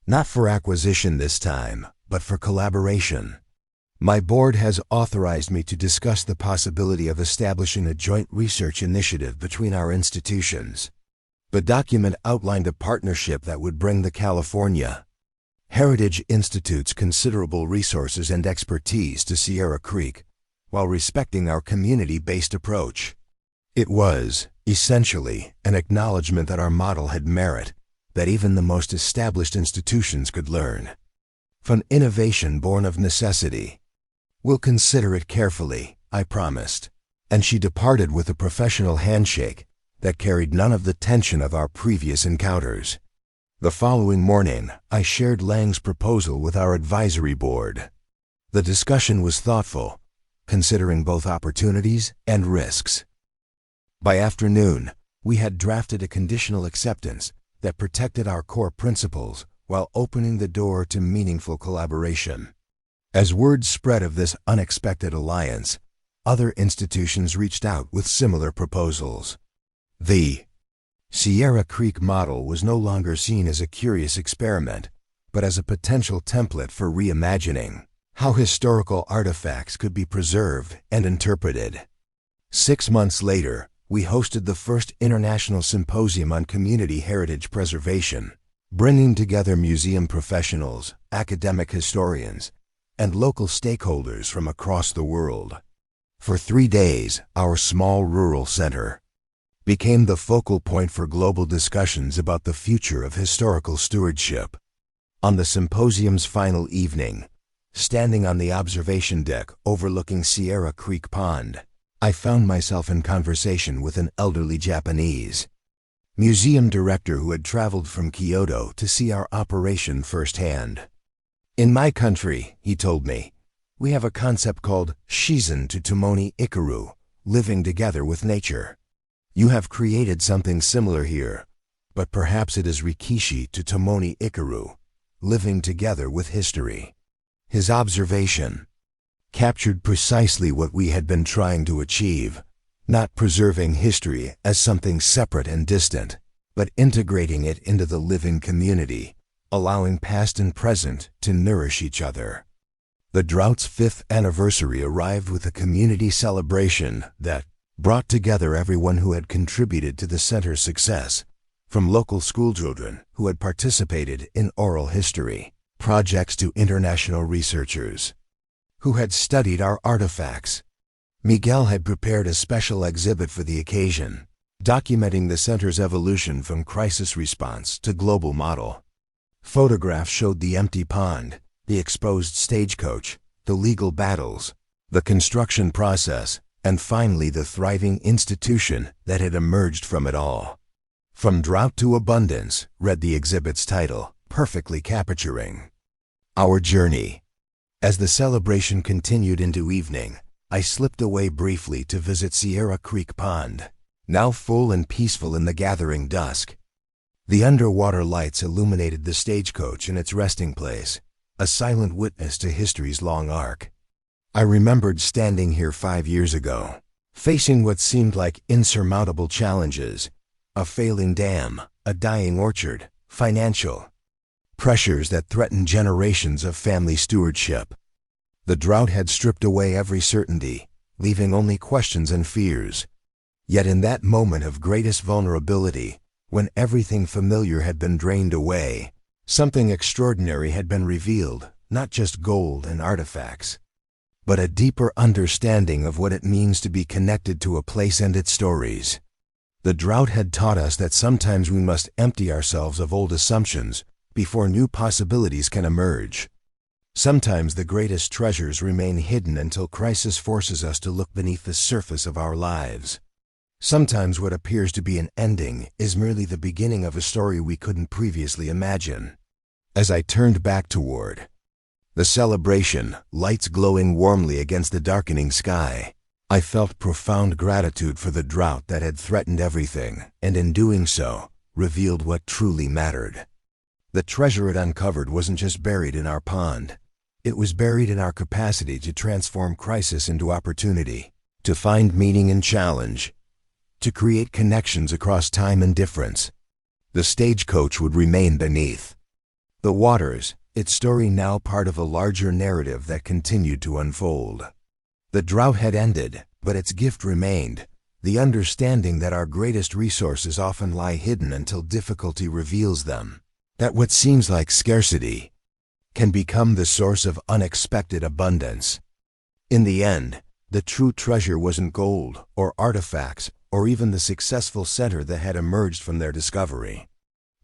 "Not for acquisition this time, but for collaboration. My board has authorized me to discuss the possibility of establishing a joint research initiative between our institutions." The document outlined a partnership that would bring the California Heritage Institute's considerable resources and expertise to Sierra Creek, while respecting our community-based approach. It was, essentially, an acknowledgement that our model had merit, that even the most established institutions could learn. From innovation born of necessity. "We'll consider it carefully," I promised, and she departed with a professional handshake that carried none of the tension of our previous encounters. The following morning, I shared Lang's proposal with our advisory board. The discussion was thoughtful, considering both opportunities and risks. By afternoon, we had drafted a conditional acceptance that protected our core principles while opening the door to meaningful collaboration. As word spread of this unexpected alliance, other institutions reached out with similar proposals. The Sierra Creek model was no longer seen as a curious experiment, but as a potential template for reimagining how historical artifacts could be preserved and interpreted. 6 months later, we hosted the first International Symposium on Community Heritage Preservation, bringing together museum professionals, academic historians, and local stakeholders from across the world. For 3 days, our small rural center became the focal point for global discussions about the future of historical stewardship. On the symposium's final evening, standing on the observation deck overlooking Sierra Creek Pond, I found myself in conversation with an elderly Japanese museum director who had traveled from Kyoto to see our operation firsthand. "In my country," he told me, "we have a concept called Shizen to Tomoni Ikaru, living together with nature. You have created something similar here, but perhaps it is Rikishi to Tomoni Ikaru, living together with history." His observation captured precisely what we had been trying to achieve, not preserving history as something separate and distant, but integrating it into the living community, allowing past and present to nourish each other. The drought's 5th anniversary arrived with a community celebration that brought together everyone who had contributed to the center's success, from local schoolchildren who had participated in oral history projects to international researchers who had studied our artifacts. Miguel had prepared a special exhibit for the occasion, documenting the center's evolution from crisis response to global model. Photographs showed the empty pond, the exposed stagecoach, the legal battles, the construction process, and finally the thriving institution that had emerged from it all. "From Drought to Abundance," read the exhibit's title, perfectly capturing our journey. As the celebration continued into evening, I slipped away briefly to visit Sierra Creek Pond, now full and peaceful in the gathering dusk. The underwater lights illuminated the stagecoach in its resting place, a silent witness to history's long arc. I remembered standing here 5 years ago, facing what seemed like insurmountable challenges: a failing dam, a dying orchard, financial pressures that threatened generations of family stewardship. The drought had stripped away every certainty, leaving only questions and fears. Yet in that moment of greatest vulnerability, when everything familiar had been drained away, something extraordinary had been revealed, not just gold and artifacts, but a deeper understanding of what it means to be connected to a place and its stories. The drought had taught us that sometimes we must empty ourselves of old assumptions before new possibilities can emerge. Sometimes the greatest treasures remain hidden until crisis forces us to look beneath the surface of our lives. Sometimes what appears to be an ending is merely the beginning of a story we couldn't previously imagine. As I turned back toward the celebration, lights glowing warmly against the darkening sky, I felt profound gratitude for the drought that had threatened everything, and in doing so, revealed what truly mattered. The treasure it uncovered wasn't just buried in our pond. It was buried in our capacity to transform crisis into opportunity, to find meaning in challenge, to create connections across time and difference. The stagecoach would remain beneath the waters, its story now part of a larger narrative that continued to unfold. The drought had ended, but its gift remained, the understanding that our greatest resources often lie hidden until difficulty reveals them, that what seems like scarcity can become the source of unexpected abundance. In the end, the true treasure wasn't gold or artifacts or even the successful center that had emerged from their discovery.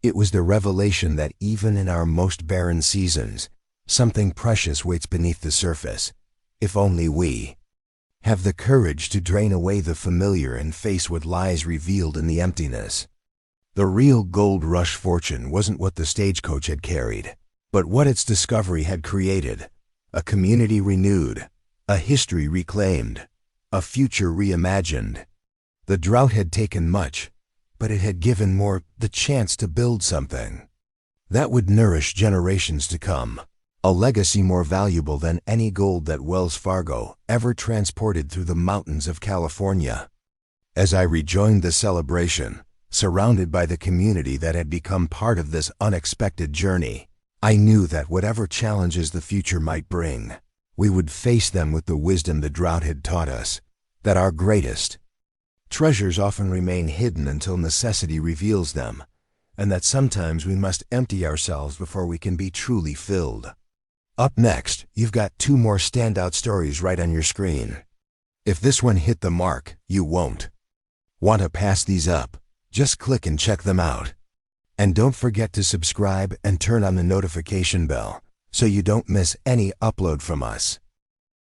It was the revelation that even in our most barren seasons, something precious waits beneath the surface, if only we have the courage to drain away the familiar and face what lies revealed in the emptiness. The real gold rush fortune wasn't what the stagecoach had carried, but what its discovery had created: a community renewed, a history reclaimed, a future reimagined. The drought had taken much, but it had given more the chance to build something that would nourish generations to come, a legacy more valuable than any gold that Wells Fargo ever transported through the mountains of California. As I rejoined the celebration, surrounded by the community that had become part of this unexpected journey, I knew that whatever challenges the future might bring, we would face them with the wisdom the drought had taught us, that our greatest treasures often remain hidden until necessity reveals them, and that sometimes we must empty ourselves before we can be truly filled. Up next, you've got 2 more standout stories right on your screen. If this one hit the mark, you won't want to pass these up. Just click and check them out. And don't forget to subscribe and turn on the notification bell so you don't miss any upload from us.